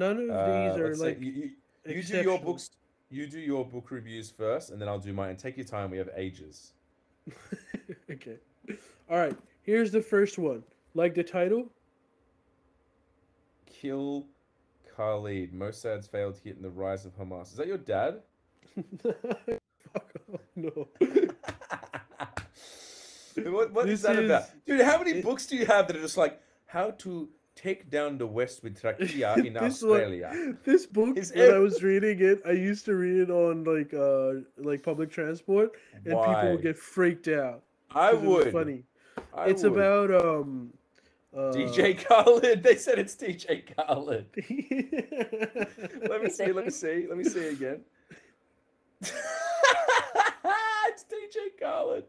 none of these are Let's say like you do your exceptional. books. You do your book reviews first, and then I'll do mine. Take your time. We have ages. Okay. All right. Here's the first one. Like the title? Kill Khalid. Mossad's failed hit in the rise of Hamas. Is that your dad? Fuck off. No. What is This that about? is Dude, how many it, books do you have that are just like how to take down the West with trachea in this one. Australia? This book, Is when I it was reading it, I used to read it on like public transport, and people would why? get freaked out I because it was would. funny. I It's would. about uh DJ Khaled. They said it's DJ Khaled. Let me see. Let me see. Let me see again. It's DJ Khaled.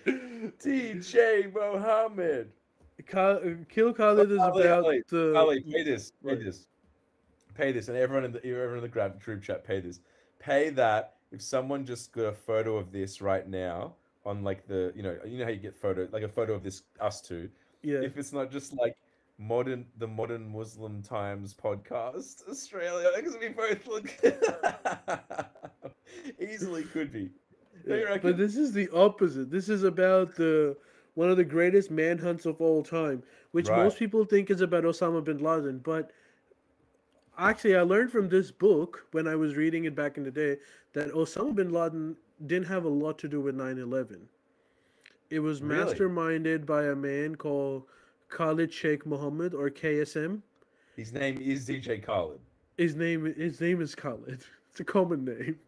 DJ Mohammed. Kill Khalid is Ali, about Ali, the Ali, pay this, pay right. this, pay this, and everyone in the group chat, pay this, pay that. If someone just got a photo of this right now on like you know how you get photo like a photo of this us two, Yeah. if it's not just like the modern Muslim Times podcast Australia, because we both look easily could be. Don't Yeah, you but reckon? this is the opposite. This is about the one of the greatest manhunts of all time, which Right. most people think is about Osama bin Laden. But actually, I learned from this book when I was reading it back in the day that Osama bin Laden didn't have a lot to do with 9/11. It was Really? masterminded by a man called Khalid Sheikh Mohammed, or KSM. His name is DJ Khaled. His name is Khalid. It's a common name.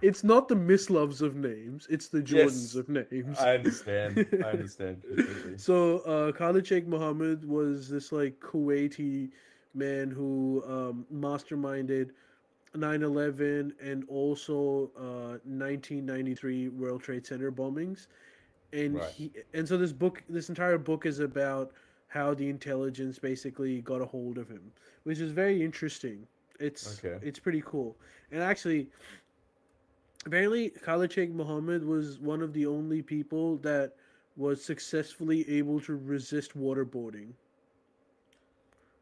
It's not the Misloves of names, it's the Jordans Yes, of names. I understand. I understand completely. So Khalid Sheikh Mohammed was this like Kuwaiti man who masterminded 9/11 and also 1993 World Trade Center bombings. Right. And so this entire book is about how the intelligence basically got a hold of him, which is very interesting. Okay. It's pretty cool. And actually, apparently Khalid Sheikh Mohammed was one of the only people that was successfully able to resist waterboarding.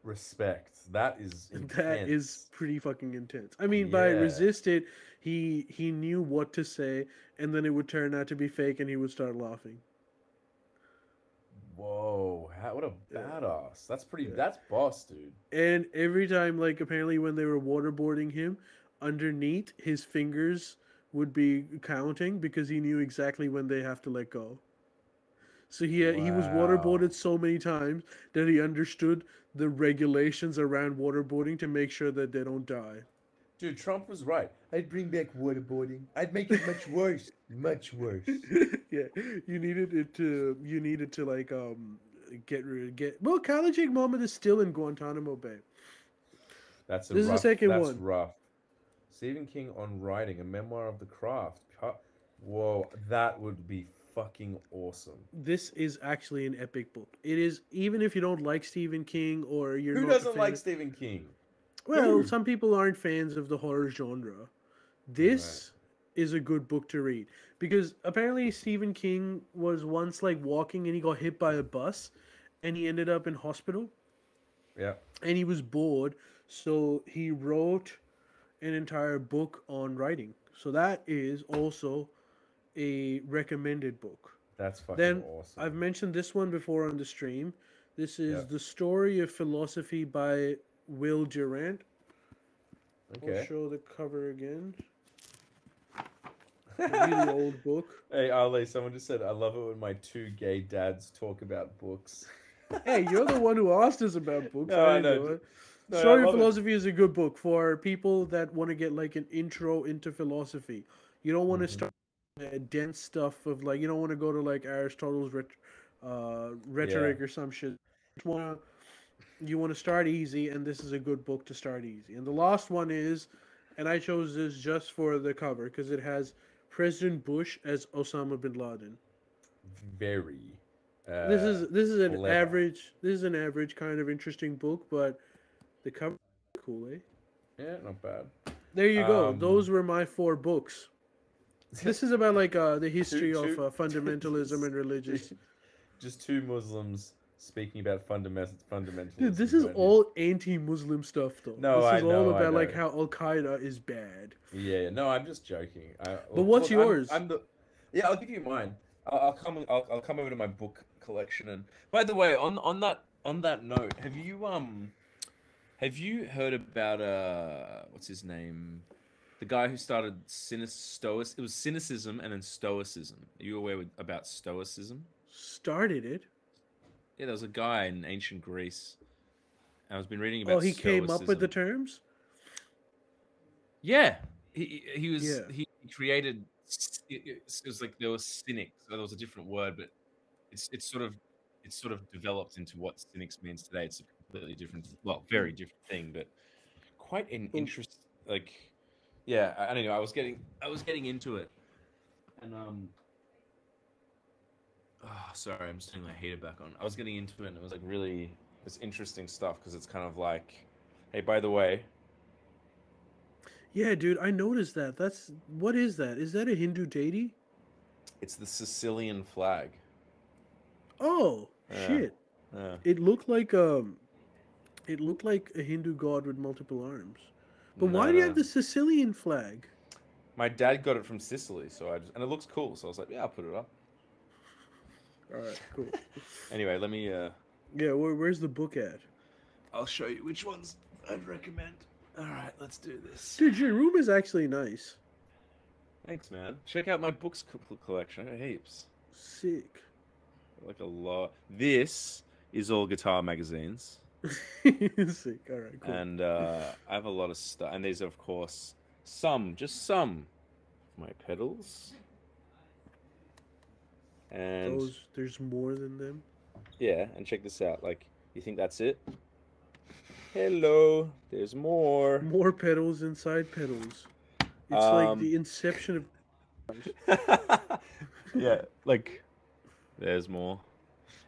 Respect. That is That is intense. pretty fucking intense. I mean, by Yeah. resist it, he knew what to say, and then it would turn out to be fake, and he would start laughing. Whoa. What a Yeah, badass. That's pretty. yeah. That's boss, dude. And every time, like apparently, when they were waterboarding him, underneath his fingers would be counting because he knew exactly when they have to let go. So he was waterboarded Wow. so many times that he understood the regulations around waterboarding to make sure that they don't die. Dude, Trump was right. I'd bring back waterboarding. I'd make it much worse. Much worse. Yeah, you needed to like get well. Khalid Sheikh Mohammed is still in Guantanamo Bay. That's a This is the rough. second That's one. rough. Stephen King on writing a memoir of the craft. Whoa, that would be fucking awesome. This is actually an epic book. It is, even if you don't like Stephen King or you're Who not a doesn't fan like of, Stephen King? well, Who? some people aren't fans of the horror genre. Right. This is a good book to read because apparently Stephen King was once like walking and he got hit by a bus and he ended up in hospital Yeah. and he was bored, so he wrote an entire book on writing. So that is also a recommended book. That's fucking Then awesome. I've mentioned this one before on the stream. This Yeah. is The Story of Philosophy by Will Durant. I'll Okay. show the cover again. A really old book. Hey, Ali, someone just said, I love it when my two gay dads talk about books. Hey, you're the one who asked us about books. No, I I didn't know. know it. No, I Story of love it. Philosophy is a good book for people that want to get like an intro into philosophy. You don't want to Hmm. start dense stuff of like you don't want to go to like Aristotle's Yeah. rhetoric or some shit. Wanna you want to start easy, and this is a good book to start easy. And the last one is, and I chose this just for the cover because it has President Bush as Osama bin Laden. Very This uh, is this is an clever. average this is an average kind of interesting book, but the cover is cool, eh? Yeah, not bad. There you go. Um, Those were my four books. This is about like the two, history of two, fundamentalism and religious. just two Muslims speaking about Dude, this fundamentalism is right here. all anti-Muslim stuff, though. No, This I is all know, I about like know. how Al Qaeda is bad. Yeah, no, I'm just joking. But what's Look, I'm yours? I'm the yeah. I'll give you mine. I'll come over to my book collection. And by the way, on that note, have you heard about what's his name? The guy who started Stoic. It was cynicism and then Stoicism. Are you aware about Stoicism? Started it. Yeah, there was a guy in ancient Greece. I was been reading Oh, about he came up with the Stoicism. terms. Yeah, Yeah. he created. It was like there was cynics. So there was a different word, but it's sort of developed into what cynics means today. It's a completely different, well, very Mm. different thing, but quite an Well, interest. Like, yeah, I don't know. I was getting into it, and oh, sorry, I'm just turning my heater back on. I was getting into it, and it was like really it's interesting stuff because it's kind of like, hey, by the way, yeah, dude, I noticed that. That's what is that? Is that a Hindu deity? it's the Sicilian flag. Oh, Yeah, shit. yeah. It looked like a Hindu god with multiple arms. But why No, do you have no. the Sicilian flag? My dad got it from Sicily, so and it looks cool, so I was like, yeah, I'll put it up. All right, cool. Anyway, let me Yeah, where's the book at? I'll show you which ones I'd recommend. All right, let's do this. Dude, your room is actually nice. Thanks, man. Check out my books collection. I got heaps. Sick. Like a lot. This is all guitar magazines, Sick. All right, cool. and I have a lot of stuff. And these are, of course, just some of my pedals. And There's more than them. yeah, and check this out. Like, you think that's it? Hello, there's more. More pedals inside pedals. It's like Um, the inception of. yeah, like there's more.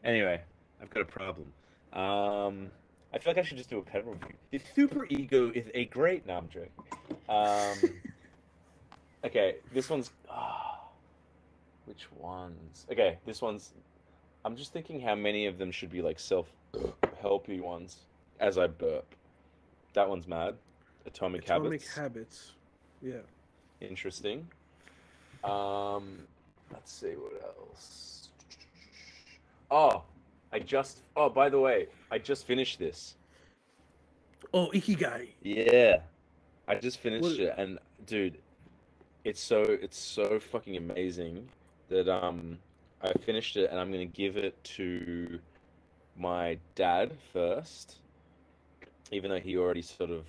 Anyway, I've got a problem. I feel like I should just do a pedal review. The super ego is a great. No, I'm joking. Okay, this one's. Which ones? Okay, this one's. I'm just thinking how many of them should be like self-helpy ones as I burp. That one's mad. Atomic Atomic Habits. Habits. Yeah. Interesting. Let's see what else. Oh, oh, by the way, I just finished this. Oh, Ikigai. Yeah. I just finished What? it, and dude, it's so fucking amazing that I finished it, and I'm gonna give it to my dad first, even though he already sort of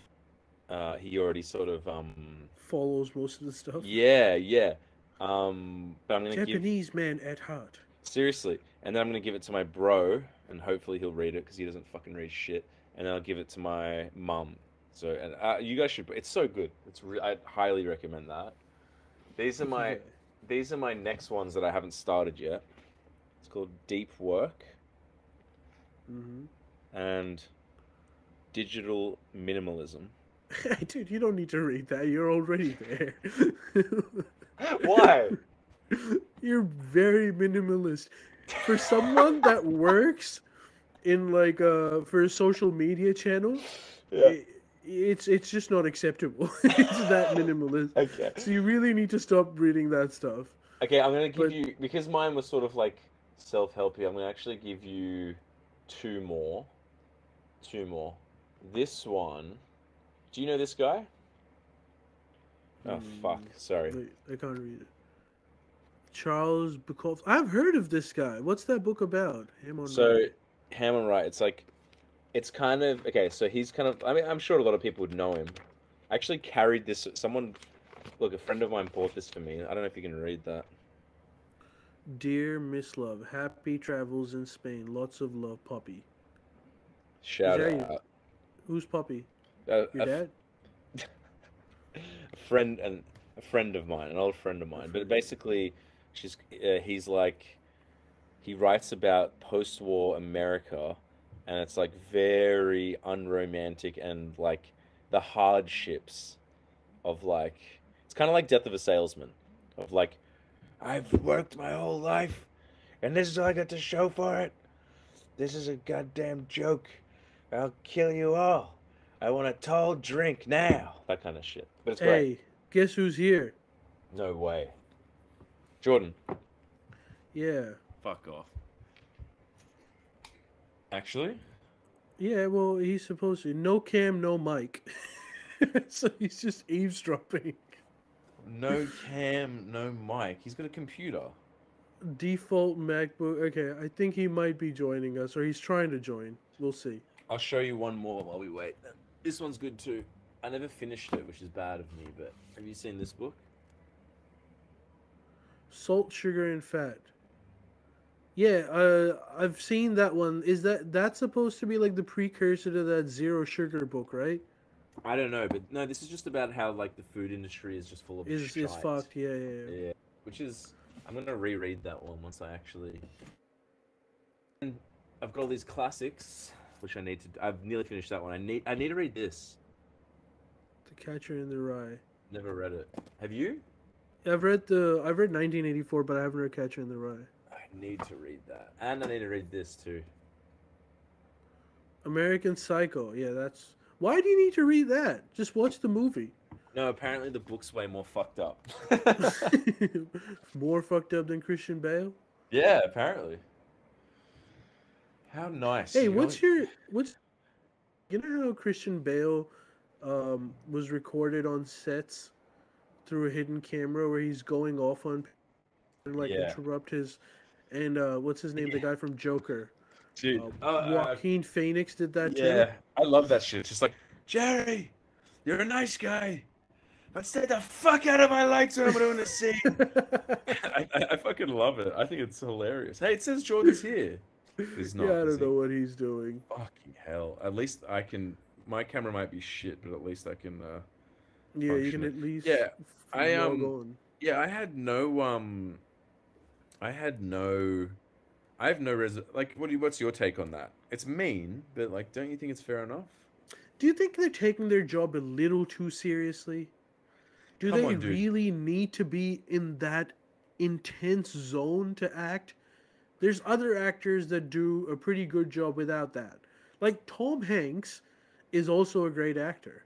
Follows most of the stuff. yeah, yeah. But I'm gonna give Japanese man at heart. seriously, and then I'm gonna give it to my bro, and hopefully he'll read it because he doesn't fucking read shit. And then I'll give it to my mum. So, and you guys should. It's so good. I highly recommend that. These are my Ikigai. these are my next ones that I haven't started yet. It's called Deep Work Mm-hmm. and Digital Minimalism. Dude, you don't need to read that. You're already there. Why? You're very minimalist. For someone that works in like for a social media channel, Yeah. it's just not acceptable. It's that minimalist. Okay. So you really need to stop reading that stuff. Okay, I'm gonna give But you because mine was sort of like self-helpy. I'm gonna actually give you two more. Two more. This one. Do you know this guy? Oh fuck! Sorry. wait, I can't read it. Charles Bukowski. I've heard of this guy. What's that book about? Him on So, Right. Hammond Wright. It's kind of okay. So he's kind of. I mean, I'm sure a lot of people would know him. I actually carried this. Look, a friend of mine bought this for me. I don't know if you can read that. Dear Miss Love, happy travels in Spain. Lots of love, Poppy. Shout Is that out. Who's Poppy? A, Your dad? a friend and a friend of mine, an old friend of mine. But basically, he's like he writes about post-war America, and it's like very unromantic and like the hardships of like it's kind of like Death of a Salesman, of like I've worked my whole life, and this is all I got to show for it. This is a goddamn joke. I'll kill you all. I want a tall drink now. That kind of shit. But it's great. Hey, guess who's here? No way. Jordan. Yeah. Fuck off. Actually? Yeah, well, he's supposed to. No cam, no mic. So he's just eavesdropping. No cam, no mic. He's got a computer. Default MacBook. Okay, I think he might be joining us, or he's trying to join. We'll see. I'll show you one more while we wait. This one's good too. I never finished it, which is bad of me, but have you seen this book? Salt, sugar, and fat. Yeah, I've seen that one. Is that's supposed to be like the precursor to that Zero Sugar book, right? I don't know, but no, this is just about how like the food industry is just full of Is shite. fucked. Yeah, yeah, yeah. Yeah, which is I'm gonna reread that one once I actually. And I've got all these classics, which I need to. I've nearly finished that one. I need to read this. The Catcher in the Rye. Never read it. Have you? I've read 1984, but I haven't read Catcher in the Rye. I need to read that, and I need to read this too. American Psycho. Yeah, that's. Why do you need to read that? Just watch the movie. No, apparently the book's way more fucked up. More fucked up than Christian Bale. Yeah, apparently. How nice. Hey, You know, what's you know how Christian Bale was recorded on sets through a hidden camera where he's going off on and like yeah, interrupt his and what's his name, the guy from Joker, dude. Joaquin Phoenix did that too. Yeah, I love that shit. It's just like, Jerry, you're a nice guy, but stay the fuck out of my lights when I'm doing a scene. I fucking love it. I think it's hilarious. Hey, it says Jordan's here. He's not. Yeah, I Is don't he? know what he's doing. Fucking hell. At least I can. My camera might be shit, but at least I can Yeah, you function can it. at least Yeah, I log on. yeah, I had no. I have no like. What's your take on that? It's mean, but like, don't you think it's fair enough? Do you think they're taking their job a little too seriously? Do Come they on, dude. really need to be in that intense zone to act? There's other actors that do a pretty good job without that. Like Tom Hanks is also a great actor.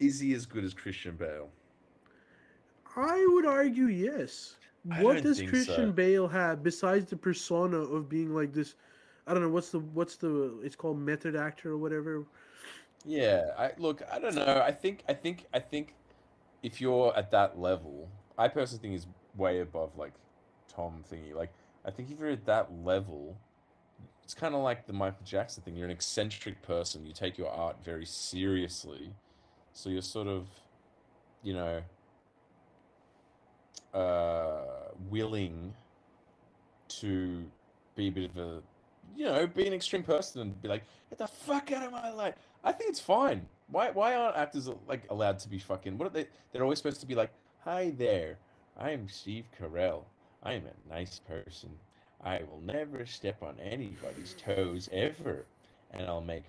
Is he as good as Christian Bale? I would argue yes. I What don't does think Christian so. Bale have besides the persona of being like this? I don't know what's the it's called method actor or whatever. Yeah, I look. I don't know. I think if you're at that level, I personally think he's way above like Tom thingy. Like, I think if you're at that level, it's kind of like the Michael Jackson thing. You're an eccentric person. You take your art very seriously, so you're sort of, you know, willing to be a bit of a, be an extreme person and be like, get the fuck out of my life. I think it's fine. Why aren't actors like allowed to be fucking? What are they? They're always supposed to be like, hi there, I am Steve Carell. I am a nice person. I will never step on anybody's toes ever, and I'll make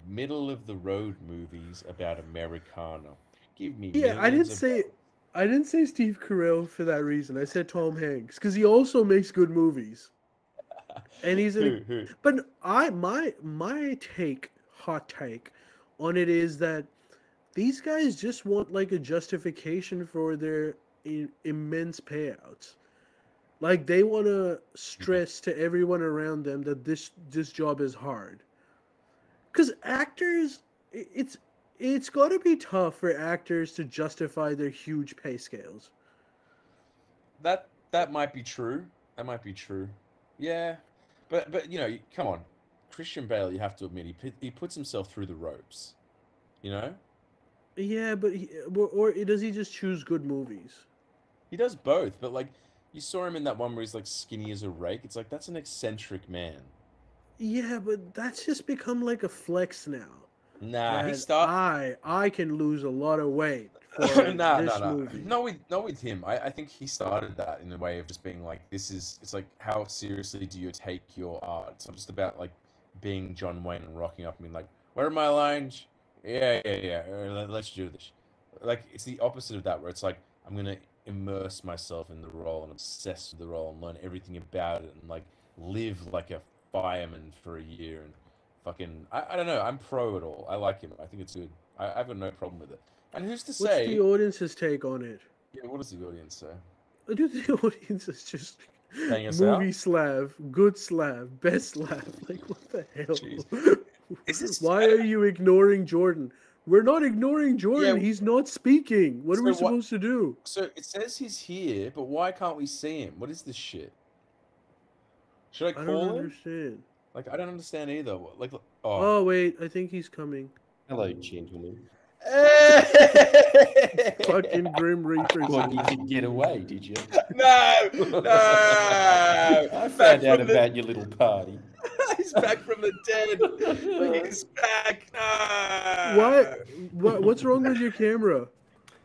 middle of the road movies about Americana. Give me Yeah, millions of I didn't say Steve Carell for that reason. I said Tom Hanks because he also makes good movies, and he's in. who? But my hot take, on it is that these guys just want like a justification for their immense payouts. Like they want to stress to everyone around them that this job is hard. Because actors, it's got to be tough for actors to justify their huge pay scales. That might be true. That might be true. Yeah, but come on, Christian Bale. You have to admit he puts himself through the ropes. You know, Yeah, but or does he just choose good movies? he does both. But like, you saw him in that one where he's like skinny as a rake. It's like that's an eccentric man. Yeah, but that's just become like a flex now. Nah, he That start. I can lose a lot of weight for Nah, nah, this nah. movie. Not with him. I think he started that in a way of just being like, it's like, how seriously do you take your art? It's not just about like being John Wayne and rocking up and being like, where are my lines? Yeah, yeah, yeah. Let's do this. Like, it's the opposite of that, where it's like, I'm gonna immerse myself in the role and obsess with the role and learn everything about it and like live like a buy him and for a year and fucking. I don't know. I'm pro it all. I like him. I think it's good. I've got no problem with it. And who's to What's say? the audience's take on it? Yeah, what does the audience say? I do the audience is just Paying us movie out? Slav, good Slav, best Slav. Like, what the hell? Jeez. Is this? Why are you ignoring Jordan? We're not ignoring Jordan. Yeah. He's not speaking. What are So we what- supposed to do? So it says he's here, but why can't we see him? What is this shit? Should I I don't call him? understand. Like I don't understand either. Like Oh wait, I think he's coming. Hello, gentlemen. Fucking Grim Reaper. Thought you could get away, did you? No, no. I found out about your little party. He's back from the dead. He's back. No. What's wrong with your camera?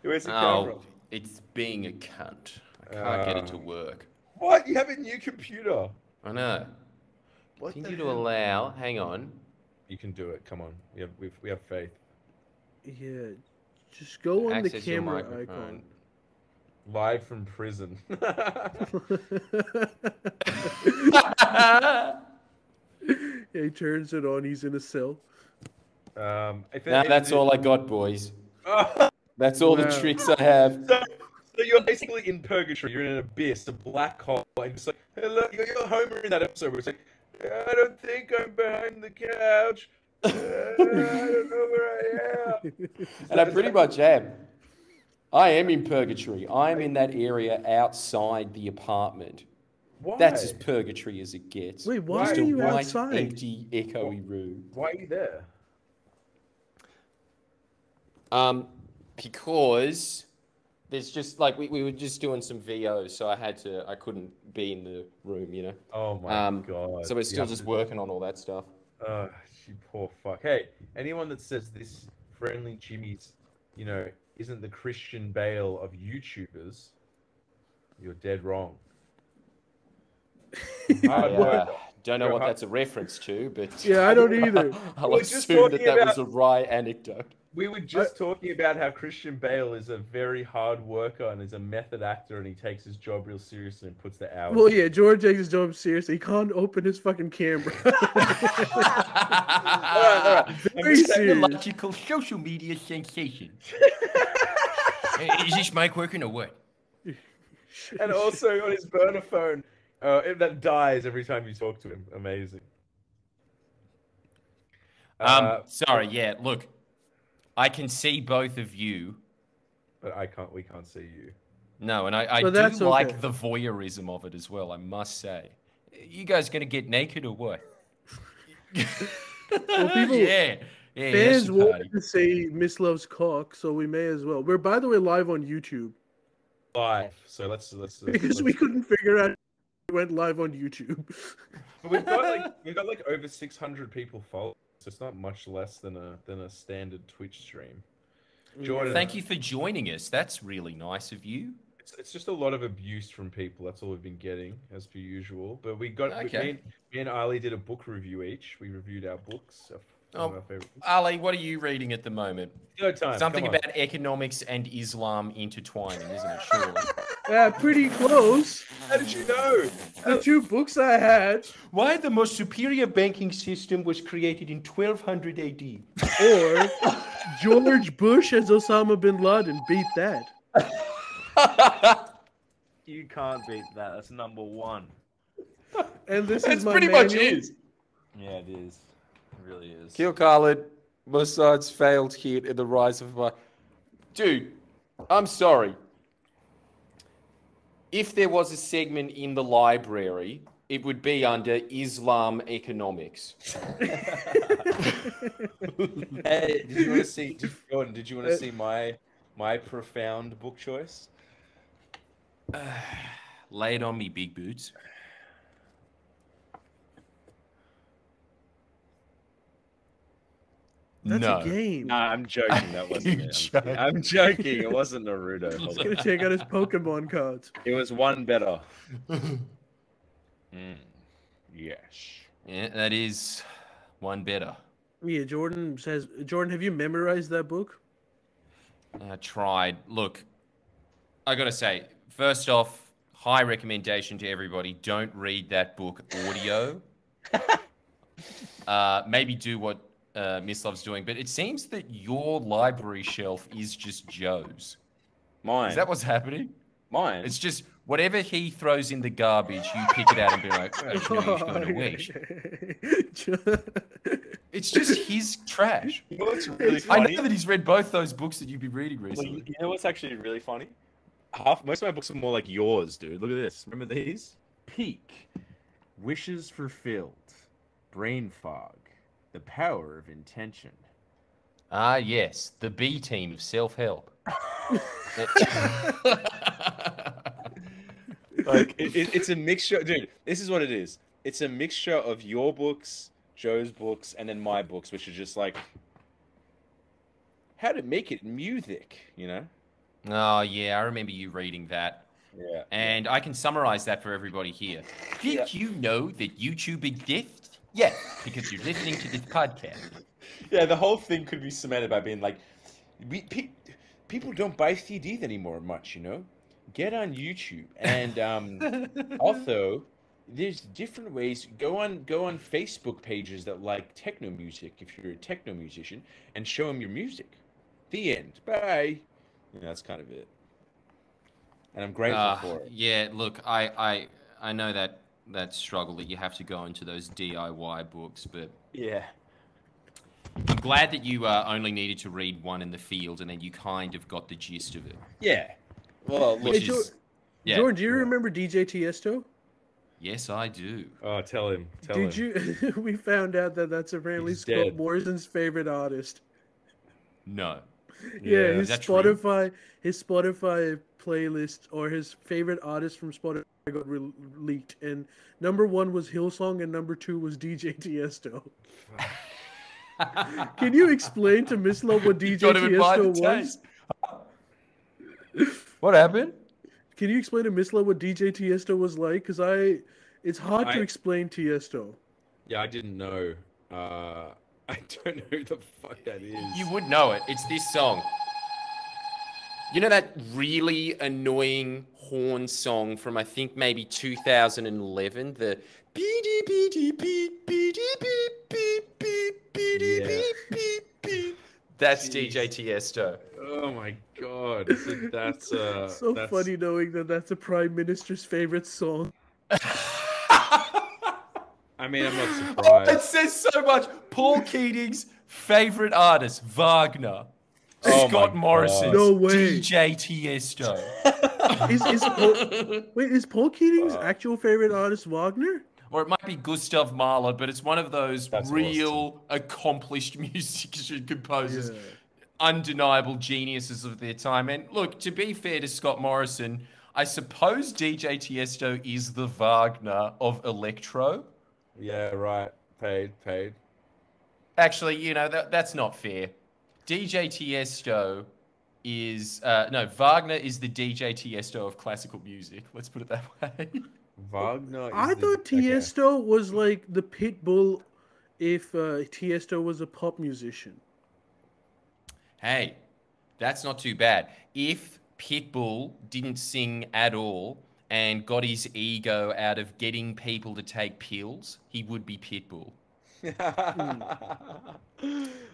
Where's the camera? Oh, it's being a cunt. I can't get it to work. What? You have a new computer? I know. What Continue the to hell? allow. Hang on. You can do it. Come on. We have faith. Yeah, just go on the Access your camera microphone. Live from prison. icon. He turns it on. He's in a cell. That's all I got, boys. Oh, That's all the Wow. tricks I have. so you're basically in purgatory. You're in an abyss, a black hole, and it's like, hello, you're Homer in that episode where it's like, I don't think I'm behind the couch. I don't know where I am. And I pretty much am. I am in purgatory. I am in that area outside the apartment. Why? That's as purgatory as it gets. Wait, why Just are a you white, outside? empty, echoey room. Why are you there? Because there's just like we were just doing some VOs, so I couldn't be in the room, you know. Oh my god. So we're still just working on all that stuff. Oh, you poor fuck. Hey, anyone that says this friendly Jimmy's, isn't the Christian Bale of YouTubers, you're dead wrong. Hard I work. don't know You're what hard- that's a reference to, but Yeah, I don't either. I'll We're just assume talking that was about- a wry anecdote. We were just talking about how Christian Bale is a very hard worker and is a method actor, and he takes his job real seriously and puts the hours. Well, in. yeah, George takes his job seriously. He can't open his fucking camera. All right. Very serious. Technological social media sensation. Is this mic working or what? And also on his burner phone, that dies every time you talk to him. Amazing. Sorry, yeah, look. I can see both of you. But we can't see you. No, and I But do that's like okay. the voyeurism of it as well, I must say. You guys gonna get naked or what? Well, people, yeah, fans yes, party. wanted to say Miss Loves Cock, so we may as well. We're, by the way, live on YouTube Live. So let's because we couldn't figure out we went live on YouTube. But we've got like over 600 people following. So it's not much less than a standard Twitch stream. Jordan, Thank you for joining us. That's really nice of you. It's just a lot of abuse from people. That's all we've been getting, as per usual. But we got Okay. me and Ali did a book review each. We reviewed our books. Some of our favorite books. Ali, what are you reading at the moment? No time. Something come on. about economics and Islam intertwining, isn't it? Sure. Yeah, pretty close. How did you know? The two books I had, Why the most superior banking system was created in 1200 AD? or George Bush as Osama bin Laden. Beat that. You can't beat that. That's number one. And this That's is my pretty much manual. is. Yeah, it is. It really is. Kill Khalid, Mossad's failed hit in the rise of my... Dude, I'm sorry. If there was a segment in the library, it would be under Islam economics. Hey, did you want to see, Jordan? Did you want to see my profound book choice? Lay it on me, big boots. That's no. a game. Nah, I'm joking. That wasn't You it. joke. I'm joking. It wasn't Naruto. He's Hold gonna on. check out his Pokemon cards. It was one better. Yes. Yeah, that is one better. Yeah, Jordan says, Jordan, have you memorized that book? I tried. Look, I gotta say, first off, high recommendation to everybody: don't read that book audio. maybe do what Miss Love's doing. But it seems that your library shelf is just Joe's. Mine. Is that what's happening? Mine. It's just whatever he throws in the garbage, you pick it out and be like, oh, it's going to waste. It's just his trash. You know what's really I funny? know that he's read both those books that you've been reading Well, recently. you know what's actually really funny? Most of my books are more like yours, dude. Look at this. Remember these? Peak, wishes fulfilled, brain fog, the power of intention. Ah, yes, the B team of self-help. Like it's a mixture, dude. This is what it is. It's a mixture of your books, Joe's books, and then my books, which are just like how to make it music, you know? Oh, yeah, I remember you reading that. Yeah. And I can summarize that for everybody here. Did you know that YouTube exists? Yes, because you're listening to this podcast. Yeah, the whole thing could be cemented by being like, people don't buy CDs anymore much, you know? Get on YouTube, and also there's different ways. Go on Facebook pages that like techno music if you're a techno musician, and show them your music. The end. Bye. Yeah, that's kind of it. And I'm grateful for it. Yeah, look, I know that struggle that you have to go into those DIY books, but Yeah. I'm glad that you only needed to read one in the field, and then you kind of got the gist of it. Yeah. Well, look, Hey, Jordan, do you remember DJ Tiesto? Yes, I do. oh, tell him. Did you? We found out that that's apparently He's Scott dead. Morrison's favorite artist. No. Yeah, Yeah. his Is that true? Spotify playlist or his favorite artist from Spotify got leaked, and number 1 was Hillsong, and number 2 was DJ Tiesto. Can you explain to Miss Love what DJ Got him by the Tiesto was? taste. What happened? Can you explain to Miss Love what DJ Tiesto was like? Because it's hard to explain Tiesto. Yeah, I didn't know. I don't know who the fuck that is. You would know it. It's this song. You know that really annoying horn song from, I think, maybe 2011? The beep beep beep beep beep beep beep beep beep beep beep beep. That's DJ Tiesto. Oh my god. So that's So that's... funny knowing that that's a prime minister's favorite song. I mean, I'm not Oh, surprised. it says so much. Paul Keating's favorite artist, Wagner. Oh my Scott Morrison. No way. DJ Tiesto. Is Paul Keating's actual favorite artist Wagner? Or it might be Gustav Mahler, but it's one of those That's real accomplished musician composers, Yeah. undeniable geniuses of their time. And look, to be fair to Scott Morrison, I suppose DJ Tiesto is the Wagner of electro. Yeah, right. Paid. Actually, you know, that's not fair. DJ Tiesto is... Wagner is the DJ Tiesto of classical music. Let's put it that way. Wagner. I thought Tiesto was like the pit bull if Tiesto was a pop musician. Hey, that's not too bad. If Pitbull didn't sing at all and got his ego out of getting people to take pills, he would be Pitbull.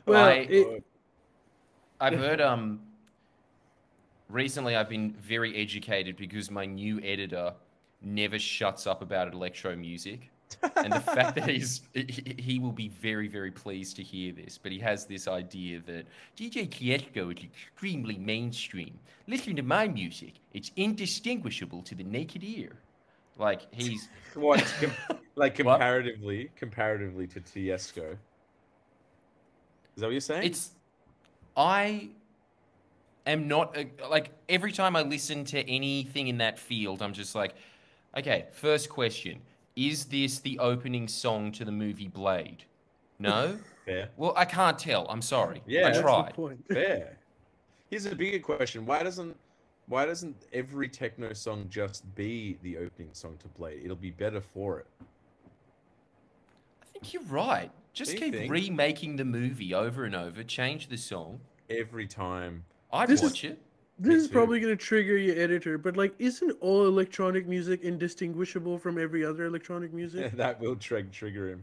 Well, I've heard recently I've been very educated because my new editor never shuts up about electro music. And the fact that he will be very, very pleased to hear this, but he has this idea that DJ Tiesto is extremely mainstream. Listen to my music. It's indistinguishable to the naked ear. Like, he's... What? Like, comparatively to Tiesto. Is that what you're saying? I am not... like, every time I listen to anything in that field, I'm just like, okay, first question. Is this the opening song to the movie Blade? No? Fair. Well, I can't tell. I'm sorry. Yeah, I that's the tried. point. Fair. Here's a bigger question. Why doesn't every techno song just be the opening song to Blade? It'll be better for it. I think you're right. Just Do you keep think? remaking the movie over and over. Change the song. Every time. I'd This watch it. This is too. probably going to trigger your editor, but like, isn't all electronic music indistinguishable from every other electronic music? That will trigger him.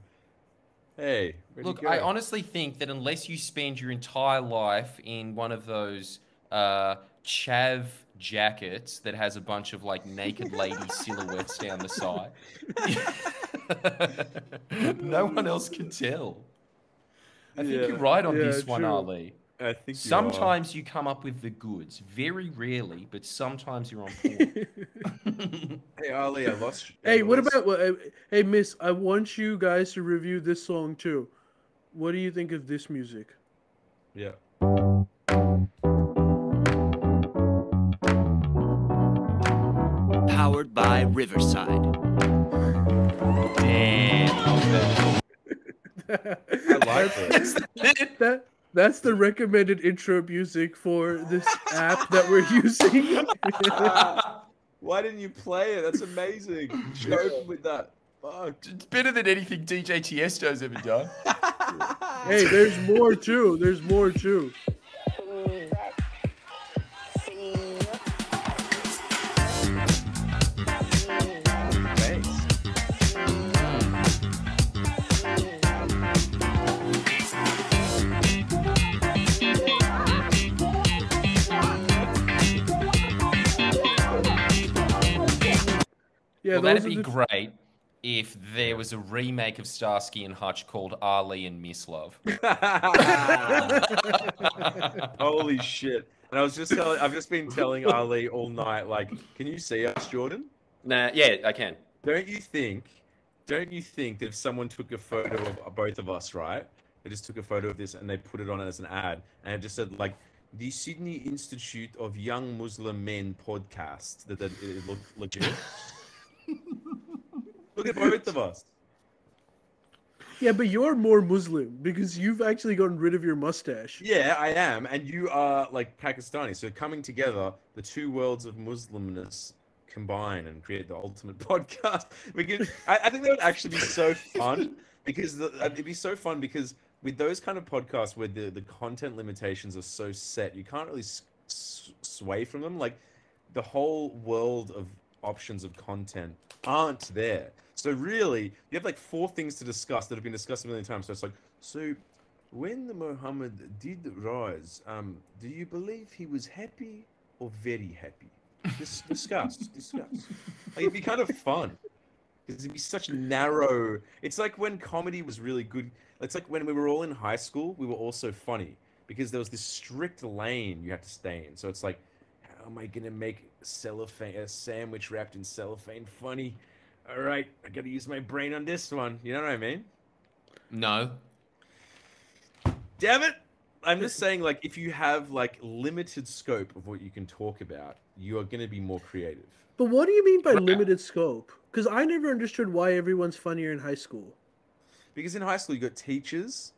Hey, where'd Look, you I go? honestly think that unless you spend your entire life in one of those chav jackets that has a bunch of like naked lady silhouettes down the side, no one else can tell. I think you're right on Yeah, this one, true. Ali. I think Sometimes you come up with the goods. Very rarely, but sometimes you're on point. Hey, Ali, I lost. Hey, what about hey, Miss? I want you guys to review this song too. What do you think of this music? Yeah. Powered by Riverside. I like it. That's the recommended intro music for this app that we're using. Why didn't you play it? That's amazing. You should open with that. Fuck. It's better than anything DJ Tiesto's ever done. Hey, there's more too. There's more too. Yeah, Well, those that'd are be the great if there was a remake of Starsky and Hutch called Ali and Miss Love. Holy shit. And I've just been telling Ali all night, like, can you see us, Jordan? Nah, yeah, I can. Don't you think that if someone took a photo of both of us, right? They just took a photo of this and they put it on as an ad and it just said like the Sydney Institute of Young Muslim Men podcast, that it looked legit. Look at both of us. Yeah, but you're more Muslim because you've actually gotten rid of your mustache. Yeah, I am, and you are like Pakistani. So coming together, the two worlds of Muslimness combine and create the ultimate podcast. I think that would actually be so fun because it'd be so fun because with those kind of podcasts where the content limitations are so set, you can't really sway from them. Like the whole world of options of content aren't there. So really, you have like 4 things to discuss that have been discussed a million times. So it's like, so when the Muhammad did rise, do you believe he was happy or very happy? Discuss. Like, it'd be kind of fun because it'd be such narrow. It's like when comedy was really good. It's like when we were all in high school, we were all so funny because there was this strict lane you had to stay in. So it's like, how am I gonna make a sandwich wrapped in cellophane funny? All right, I gotta use my brain on this one. You know what I mean? No. Damn it! I'm just saying, like, if you have like limited scope of what you can talk about, you are gonna be more creative. But what do you mean by limited scope? Because I never understood why everyone's funnier in high school. Because in high school, you got teachers.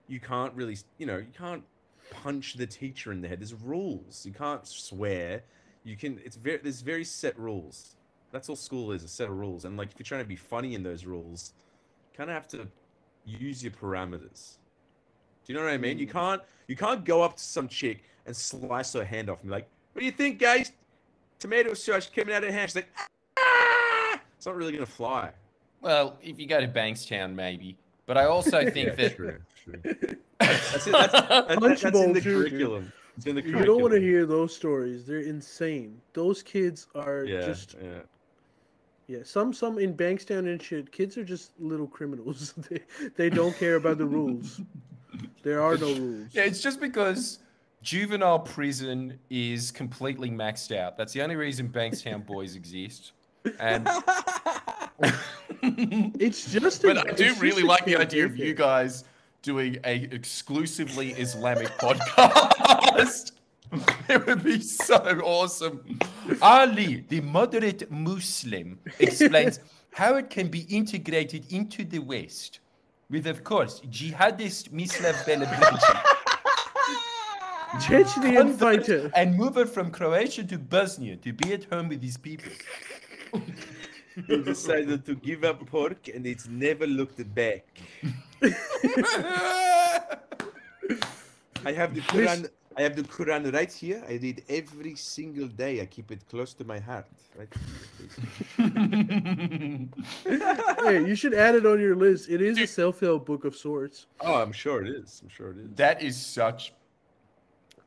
You can't really, you can't punch the teacher in the head. There's rules. You can't swear. You can. There's very set rules. That's all school is, a set of rules. And like, if you're trying to be funny in those rules, you kind of have to use your parameters. Do you know what I mean? You can't go up to some chick and slice her hand off and be like, "What do you think, guys? Tomato sauce coming out of her hand." She's like, "Ah!" It's not really gonna fly. Well, if you go to Bankstown, maybe. But I also think that True. That's in the curriculum. It's in the curriculum. You don't want to hear those stories. They're insane. Those kids are just... Yeah, some in Bankstown and shit, kids are just little criminals. They don't care about the rules. There are no rules. Yeah, it's just because juvenile prison is completely maxed out. That's the only reason Bankstown boys exist. And it's just. But I do really like the idea of you guys doing a exclusively Islamic podcast. It would be so awesome. Ali, the moderate Muslim, explains how it can be integrated into the West with, of course, jihadist Mislav Belabrigi. Chechnyan fighter. And move it from Croatia to Bosnia to be at home with his people. He decided to give up pork and it's never looked back. I have I have the Quran right here. I read every single day. I keep it close to my heart. Right. Hey, you should add it on your list. It is a self-help book of sorts. Oh, I'm sure it is. I'm sure it is. That is such.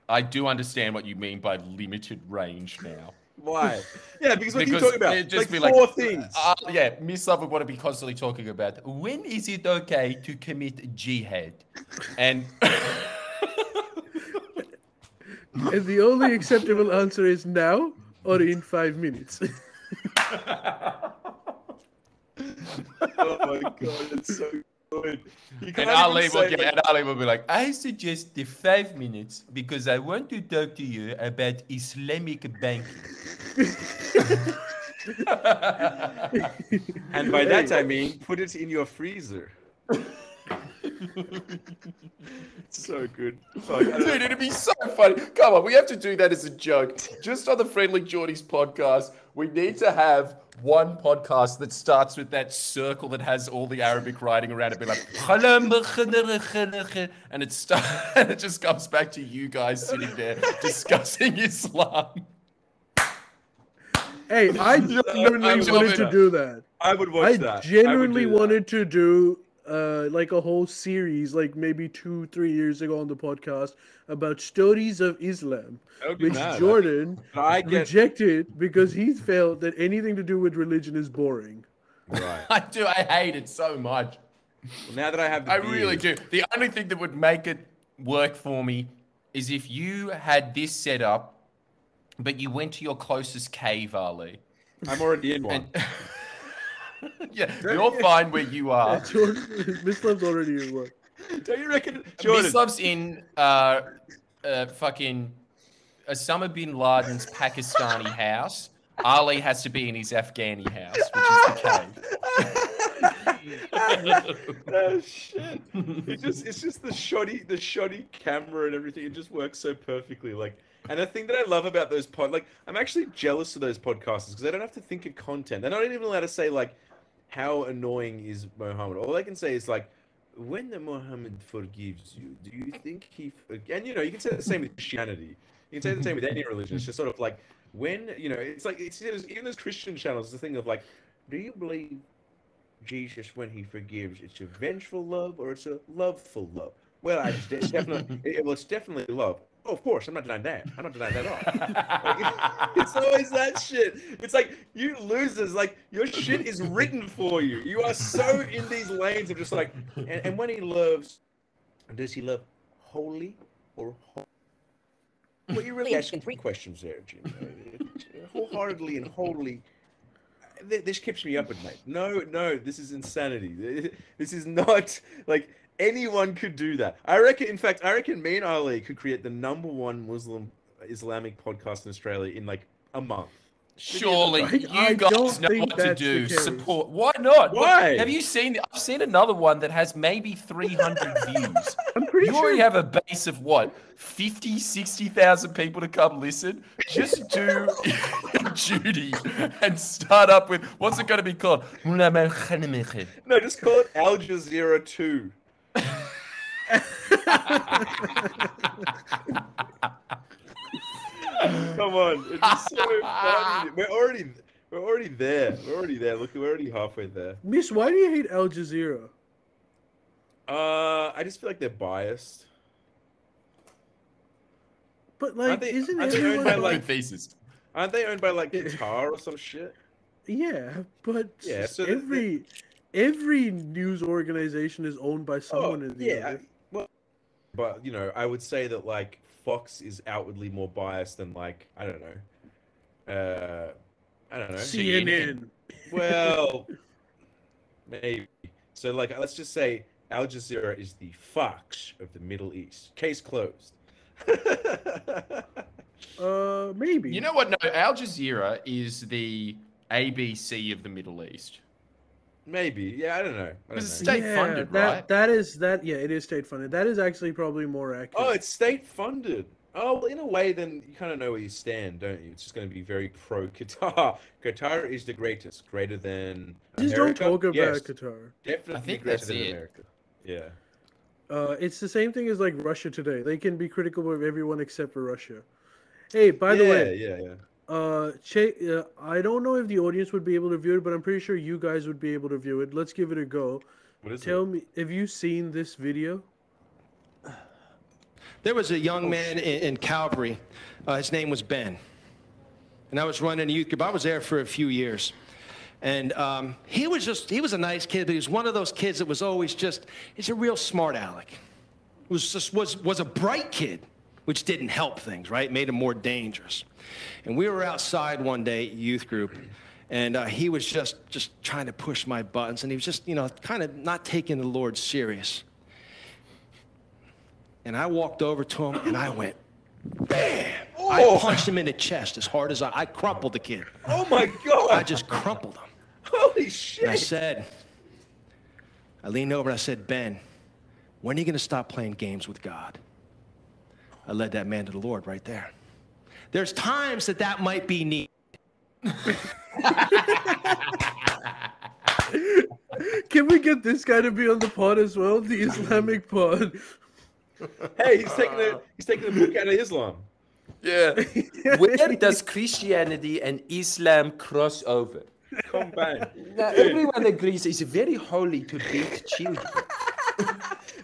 I do understand what you mean by limited range now. Why? Yeah, because what are you Because talking about? it'd just Like be four things. Yeah, Miss Love would want to be constantly talking about when is it okay to commit jihad, and And the only acceptable answer is now or in 5 minutes. Oh my god, it's so good. and Ali will be like, I suggest the 5 minutes because I want to talk to you about Islamic banking. And by that I mean put it in your freezer. So good. Fuck, Dude, it'd be so funny. Come on, we have to do that as a joke. Just on the Friendly Jordies podcast, we need to have one podcast that starts with that circle that has all the Arabic writing around it, be like, and it just comes back to you guys sitting there discussing Islam. Hey, I genuinely wanted to do that. I would watch that. I genuinely wanted to do like a whole series, like maybe 2-3 years ago on the podcast about stories of Islam, which Jordan rejected because he felt that anything to do with religion is boring. Right. I hate it so much. Well, now that I have the beard, really do. The only thing that would make it work for me is if you had this set up, but you went to your closest cave, Ali. I'm already in one. Yeah, you're fine where you are. Miss Love's already in one. Don't you reckon, Jordan? Miss Love's in fucking Osama bin Laden's Pakistani house. Ali has to be in his Afghani house, which is the cave. Oh shit! It's just the shoddy camera and everything. It just works so perfectly. Like, and the thing that I love about those I'm actually jealous of those podcasters because they don't have to think of content. They're not even allowed to say like, how annoying is Muhammad? All they can say is like, when the Muhammad forgives you, do you think he? And you can say the same with Christianity. You can say the same with any religion. It's just sort of like when it's like even those Christian channels. The thing of like, do you believe Jesus when he forgives? It's a vengeful love or it's a loveful love? Well, it's definitely love. Oh, of course, I'm not denying that. I'm not denying that at all. Like, it's always that shit. It's like, you losers, like, your shit is written for you. You are so in these lanes of just like, and when he loves, does he love wholly or wholly? Well, you're really asking 3 questions there, Jim. Wholeheartedly and wholly. This keeps me up at night. No, this is insanity. This is not, like, anyone could do that. I reckon me and Ali could create the #1 Muslim Islamic podcast in Australia in like a month. Surely you I guys don't know think what to that's do. the case. Support. Why not? Why? Have you seen? I've seen another one that has maybe 300 views. I'm pretty You sure. already have a base of what? 50, 60,000 people to come listen. Just do Judy and start up with what's it going to be called? No, just call it Al Jazeera 2. Come on, it's so funny. We're already there. Look, we're already halfway there. Miss, why do you hate Al Jazeera? I just feel like they're biased. But like, Aren't they isn't owned by everyone like? Good thesis. Aren't they owned by like Qatar or some shit? Yeah, but Yeah, so every news organization is owned by someone in the other. Well, but I would say that like Fox is outwardly more biased than like I don't know. CNN. Well, maybe. So like, let's just say Al Jazeera is the Fox of the Middle East. Case closed. Maybe. You know what? No, Al Jazeera is the ABC of the Middle East. Maybe. Yeah, I don't know. It's state funded, right? Yeah, it is state funded. That is actually probably more accurate. Oh, it's state funded. Oh, well, in a way, then you kind of know where you stand, don't you? It's just going to be very pro Qatar. Qatar is the greatest, greater than Just America. don't talk about Yes, Qatar. definitely I think greater that's than it. America. Yeah. It's the same thing as like Russia today. They can be critical of everyone except for Russia. Hey, by the Yeah, way, yeah. I don't know if the audience would be able to view it, but I'm pretty sure you guys would be able to view it. Let's give it a go. What is Tell it? me, have you seen this video? There was a young man in Calvary. His name was Ben. And I was running a youth group. I was there for a few years. And he was a nice kid, but he was one of those kids that was always he's a real smart aleck. Was a bright kid, which didn't help things, right? Made him more dangerous. And we were outside one day at youth group, and he was just trying to push my buttons, and he was just, kind of not taking the Lord serious. And I walked over to him, and I went, bam! Oh. I punched him in the chest as hard as I crumpled the kid. Oh my God! I just crumpled him. Holy shit! And I leaned over and I said, Ben, when are you going to stop playing games with God? I led that man to the Lord right there. There's times that might be needed. Can we get this guy to be on the pod as well? The Islamic pod. Hey, he's taking the book out of Islam. Yeah. Where does Christianity and Islam cross over? Combine. Now, everyone agrees it's very holy to beat children.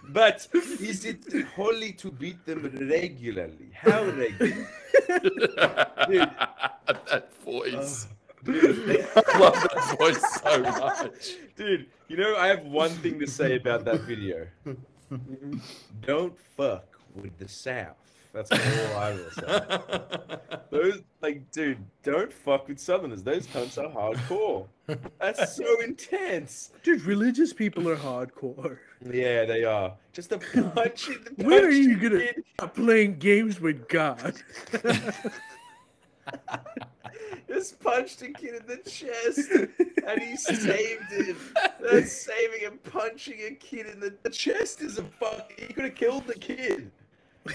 But is it holy to beat them regularly? How regularly? Dude. That voice. I love that voice so much. Dude, I have one thing to say about that video. Don't fuck with the South. That's all I will say. Dude, don't fuck with Southerners. Those cunts are hardcore. That's so intense. Dude, religious people are hardcore. Yeah, they are. Just a punch in the When are you gonna stop playing games with God? Just punched a kid in the chest, and he saved him. That's saving him. Punching a kid in the chest is a fuck. He could have killed the kid.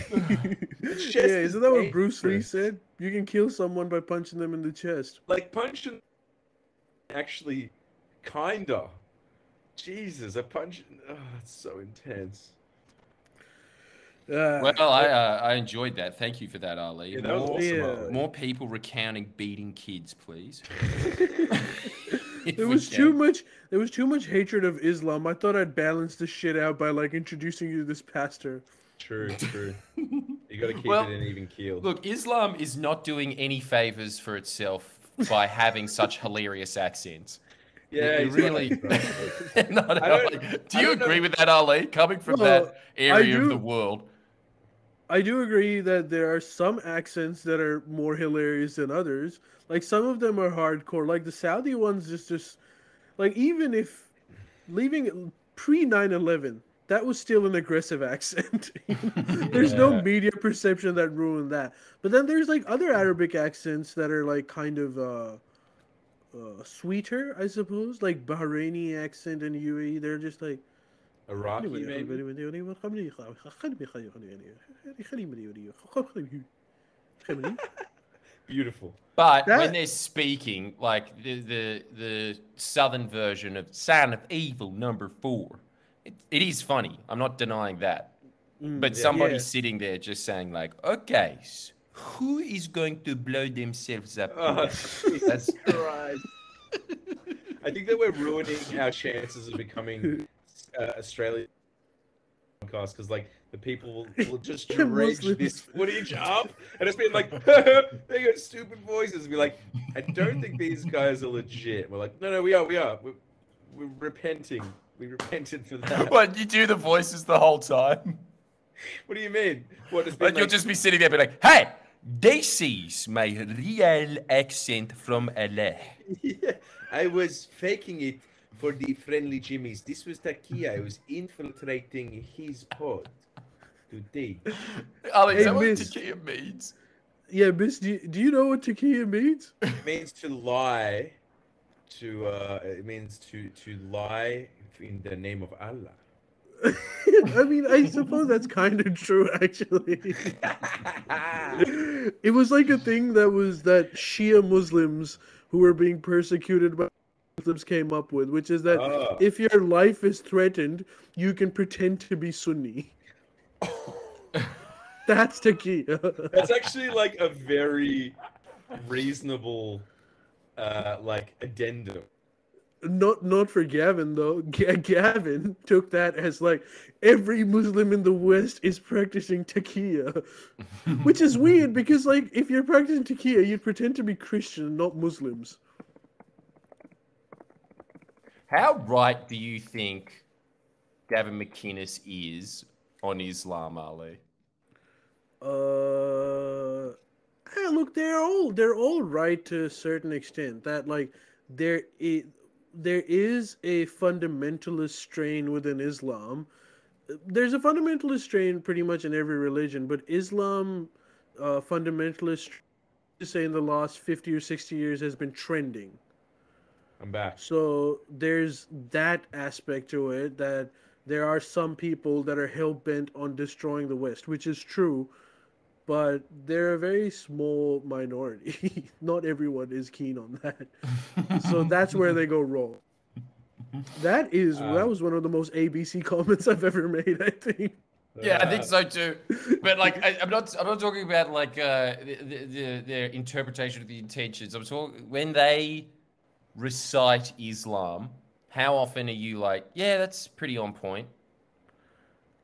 Yeah, isn't that what Bruce Lee said? You can kill someone by punching them in the chest. Like punching. Actually, kinda. Jesus, a punch. Oh, that's so intense. Well, I enjoyed that. Thank you for that, Ali. Yeah, that was awesome, Ali. More people recounting beating kids, please. There was too much hatred of Islam. I thought I'd balance the shit out by introducing you to this pastor. True. You got to keep it in even keel. Look, Islam is not doing any favors for itself by having such hilarious accents. Yeah, really. Do you agree with that, Ali? Coming from that area of the world. I do agree that there are some accents that are more hilarious than others. Like some of them are hardcore. Like the Saudi ones just even if leaving pre 9/11, that was still an aggressive accent. There's no media perception that ruined that. But then there's other Arabic accents that are kind of sweeter, I suppose. Like Bahraini accent in UAE, they're just Iraqi, maybe? Beautiful. But when they're speaking, like the southern version of Sound of Evil #4, it is funny. I'm not denying that. But somebody sitting there just saying okay, so who is going to blow themselves up? That's right. I think that we're ruining our chances of becoming Australian podcast because the people will just dredge this footage up and it's been they got stupid voices and be I don't think these guys are legit. We're no, we are. We're repenting. We repented for that. What, you do the voices the whole time? What do you mean? What has you'll just be sitting there, be hey, this is my real accent from LA. Yeah, I was faking it for the Friendly Jimmies. This was Takia. I was infiltrating his pod today. Alex, is that what Takia means? Yeah, Miss, do you know what Takia means? It means to lie. It means to lie in the name of Allah. I mean, I suppose that's kind of true, actually. It was a thing that Shia Muslims who were being persecuted by Muslims came up with, which is that Oh. if your life is threatened, you can pretend to be Sunni. That's taqiyya. That's actually like a very reasonable like addendum. Not for Gavin though. Gavin took that as like every Muslim in the West is practicing taqiyya, which is weird because like if you're practicing taqiyya, you'd pretend to be Christian, not Muslims. How right do you think Gavin McInnes is on Islam, Ali? Yeah, look, they're all right to a certain extent. That like there is a fundamentalist strain within Islam. There's a fundamentalist strain pretty much in every religion, but Islam, fundamentalist, to say in the last 50 or 60 years has been trending. I'm back. So there's that aspect to it, that there are some people that are hell bent on destroying the West, which is true, but they're a very small minority. Not everyone is keen on that. So that's where they go wrong. That was one of the most ABC comments I've ever made, I think. Yeah, I think so too. But like, I'm not talking about like their interpretation of the intentions. I'm talking when they recite Islam. How often are you like, yeah, that's pretty on point?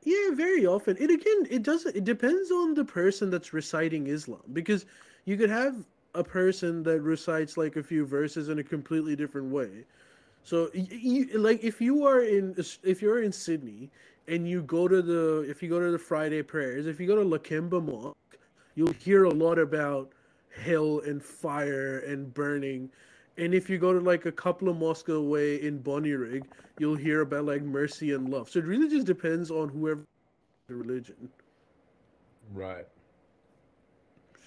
Yeah, very often. It depends on the person that's reciting Islam, because you could have a person that recites like a few verses in a completely different way. So like if you're in Sydney and you go to the Friday prayers, if you go to Lakemba Mosque, you'll hear a lot about hell and fire and burning. And if you go to like a couple of mosques away in Bonnyrigg, you'll hear about like mercy and love. So it really just depends on whoever the religion. Right.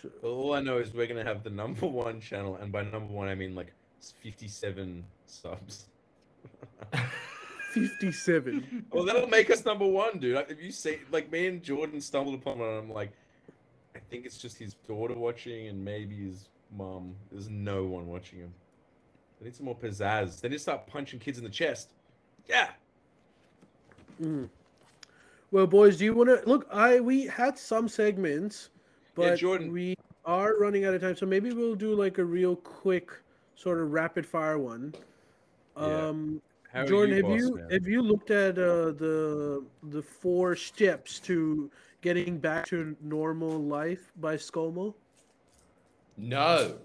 So, Well, all I know is we're gonna have the #1 channel, and by #1 I mean like 57 subs. 57. Well, that'll make us #1, dude. If you say, like, me and Jordan stumbled upon it, and I'm like, I think it's just his daughter watching and maybe his mom. There's no one watching him. They need some more pizzazz. They need to start punching kids in the chest. Yeah. Well, boys, do you want to look? We had some segments, Yeah, but Jordan. we are running out of time, so maybe we'll do like a real quick sort of rapid fire one. Yeah. How are Jordan, boss man? have you looked at the 4 steps to getting back to normal life by ScoMo? No.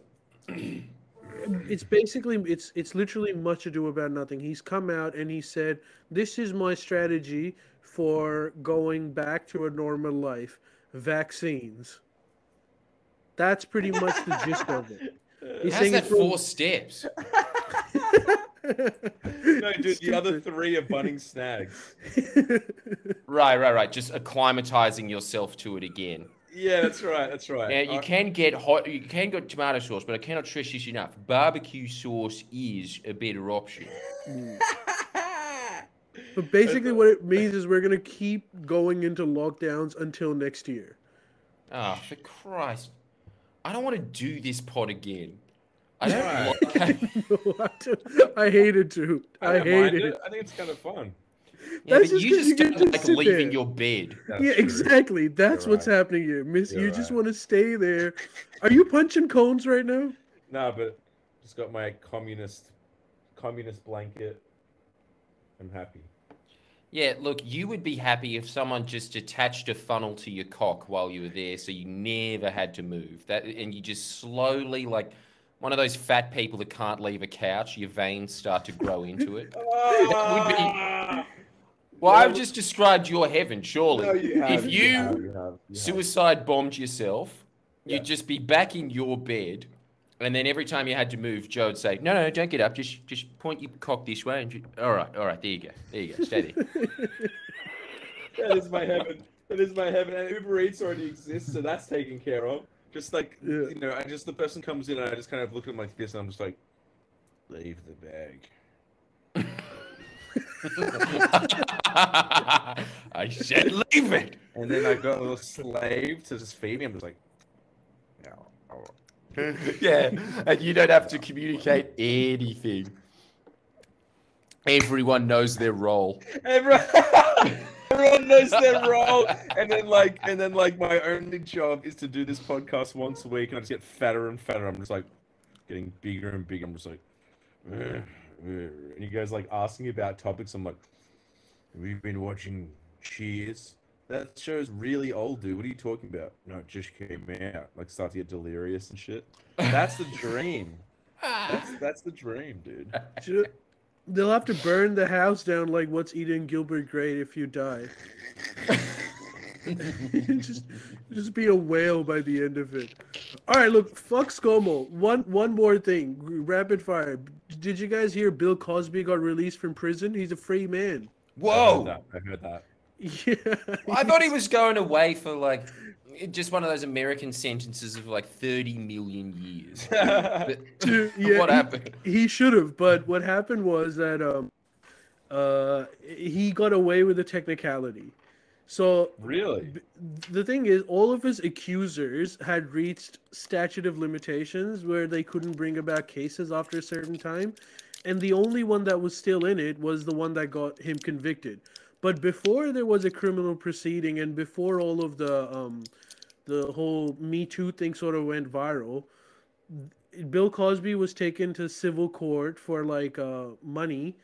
It's basically it's literally Much Ado About Nothing. He's come out and he said, "This is my strategy for going back to a normal life: vaccines." That's pretty much the gist of it. He's How's saying that it's from- 4 steps? No, dude, the other 3 are bunning snags. Right. Just acclimatizing yourself to it again. Yeah, that's right. That's right. Now, you can get tomato sauce, but I cannot stress this enough. Barbecue sauce is a better option. But basically what it means is we're going to keep going into lockdowns until next year. Oh, for Christ. I don't want to do this pod again. I don't like I hate it too. I don't hate mind it. I think it's kind of fun. Yeah, That's but just you 'cause just you get don't to like sit leaving there. your bed. That's Yeah, true. exactly. That's You're what's right. happening here. Miss, You're you just right. want to stay there. Are you punching cones right now? Nah, but just got my communist blanket. I'm happy. Yeah, look, you would be happy if someone just attached a funnel to your cock while you were there, so you never had to move. And you just slowly, like one of those fat people that can't leave a couch, your veins start to grow into it. That would be. Well, I've just described your heaven, surely. No, you have, If you you have. suicide bombed yourself, Yeah. you'd just be back in your bed, and then every time you had to move, Joe would say, "No, don't get up. Just point your cock this way." And all right. There you go. Stay there. That is my heaven. That is my heaven. And Uber Eats already exists, so that's taken care of. Just like, you know, the person comes in and I just kind of look at him like this and I'm just like, leave the bag. I said leave it. And then I got a little slave to just feed me. I'm just like, no. Yeah, and you don't have to communicate anything. Everyone knows their role. Everyone, everyone knows their role, and then like my only job is to do this podcast once a week, and I just get fatter and fatter. I'm just like getting bigger and bigger. I'm just like, and you guys like asking about topics. I'm like, have you been watching Cheers? That show's really old, dude. What are you talking about? No, it just came out. Like, start to get delirious and shit. That's the dream. That's the dream, dude. They'll have to burn the house down like What's Eating Gilbert Grape if you die. just be a whale by the end of it. All right, look, fuck ScoMo. One more thing, rapid fire. Did you guys hear Bill Cosby got released from prison? He's a free man. Whoa! I heard that. Yeah. I thought he was going away for like just one of those American sentences of like 30 million years. What happened? He should have, but what happened was that he got away with a technicality. So Really? the thing is, all of his accusers had reached statute of limitations where they couldn't bring about cases after a certain time, and the only one that was still in it was the one that got him convicted. But before there was a criminal proceeding, and before all of the whole Me Too thing sort of went viral, Bill Cosby was taken to civil court for like money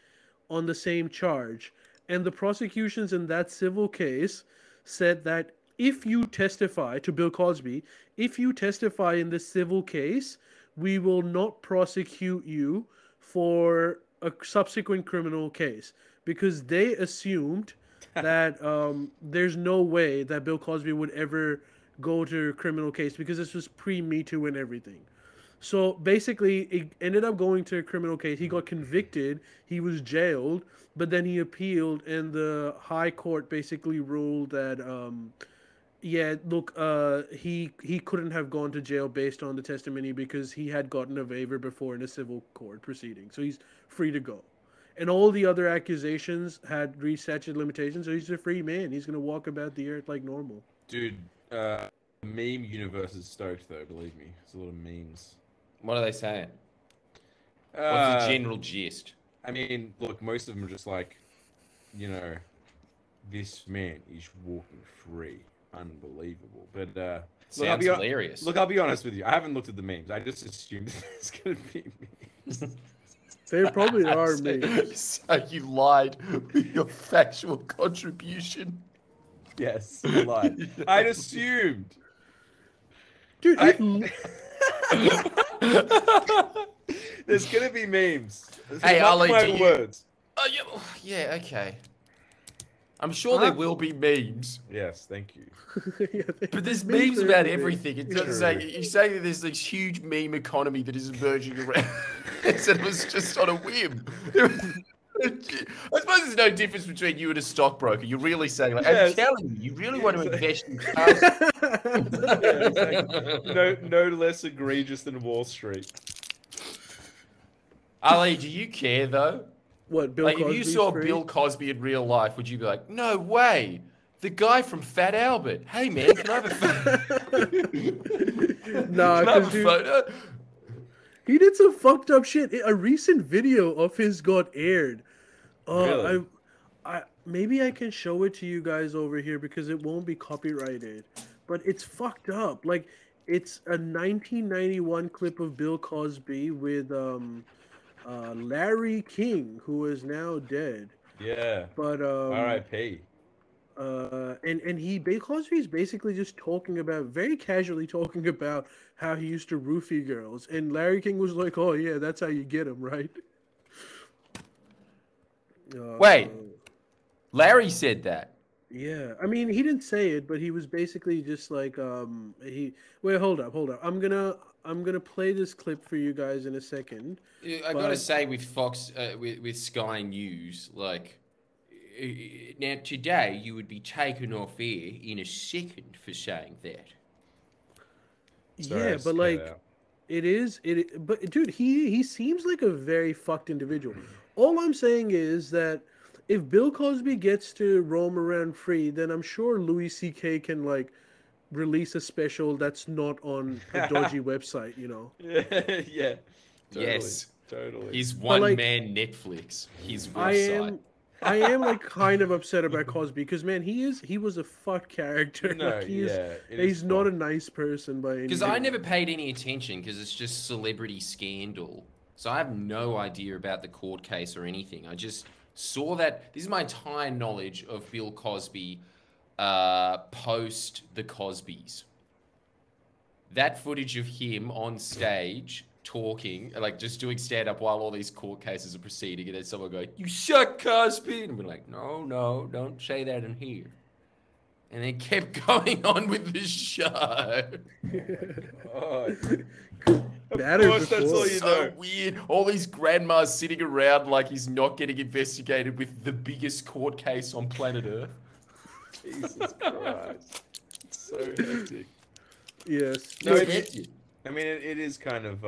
on the same charge. And the prosecutions in that civil case said that if you testify to Bill Cosby, if you testify in the civil case, we will not prosecute you for a subsequent criminal case, because they assumed that there's no way that Bill Cosby would ever go to a criminal case, because this was pre-Me Too and everything. So basically, it ended up going to a criminal case. He got convicted. He was jailed, but then he appealed, and the high court basically ruled that, he couldn't have gone to jail based on the testimony because he had gotten a waiver before in a civil court proceeding. So he's free to go. And all the other accusations had reached statute of limitations, so he's a free man. He's going to walk about the earth like normal. Dude, meme universe is stoked, though, believe me. There's a lot of memes. What are they saying? What's the general gist? I mean, look, most of them are just like, you know, this man is walking free. Unbelievable. But, Sounds hilarious. Look, I'll be honest with you. I haven't looked at the memes. I just assumed it's going to be memes. They probably are memes. So you lied with your factual contribution. Yes, I lied. I'd assumed. Dude, There's going to be memes. Hey, Ali, my words. Oh, yeah, okay. I'm sure there will be memes. Yes, thank you. But there's memes about everything. It doesn't say, you say that there's this huge meme economy that is emerging around. It was just on a whim. I suppose there's no difference between you and a stockbroker. You're really saying, like, I'm telling you, you really want to invest in cars. Exactly. No less egregious than Wall Street. Ali, do you care though? What, Bill like, Cosby's if you saw free? Bill Cosby in real life, would you be like, no way? The guy from Fat Albert. Hey man, can I have a photo? Nah, can I have a photo? He did some fucked up shit. A recent video of his got aired. Really? I maybe I can show it to you guys over here because it won't be copyrighted. But it's fucked up. Like, it's a 1991 clip of Bill Cosby with Larry King, who is now dead. Yeah. But R.I.P. And Bill Cosby's basically just talking about, very casually talking about how he used to roofie girls, and Larry King was like, "Oh yeah, that's how you get them, right?" Wait, Larry said that. Yeah, I mean, he didn't say it, but he was basically just like, Wait, hold up. I'm gonna play this clip for you guys in a second. I gotta say, with Fox, with Sky News, like, now today you would be taken off air in a second for saying that. Sorry, Yeah, but like, but dude, he seems like a very fucked individual. All I'm saying is that if Bill Cosby gets to roam around free, then I'm sure Louis C.K. can like release a special that's not on a dodgy website, you know? Yeah. Totally. Yes. Totally. He's But, like, one-man Netflix. His I website. am like kind of upset about Cosby because, man, he was a fuck character. No, Like, he is, yeah, it he's is not a fucked. nice person by any Because I means. never paid any attention because it's just celebrity scandal. So I have no idea about the court case or anything. I just saw that. This is my entire knowledge of Bill Cosby post the Cosbys. That footage of him on stage talking, like just doing stand-up while all these court cases are proceeding, and then someone going, "You suck, Cosby," and we're like, "No, don't say that in here." And then kept going on with the show. Oh, That of is course, that's before. all you So know. weird. All these grandmas sitting around like he's not getting investigated with the biggest court case on planet Earth. Jesus Christ. It's so hectic. Yes. No, It's it's, hectic. I mean, it is kind of.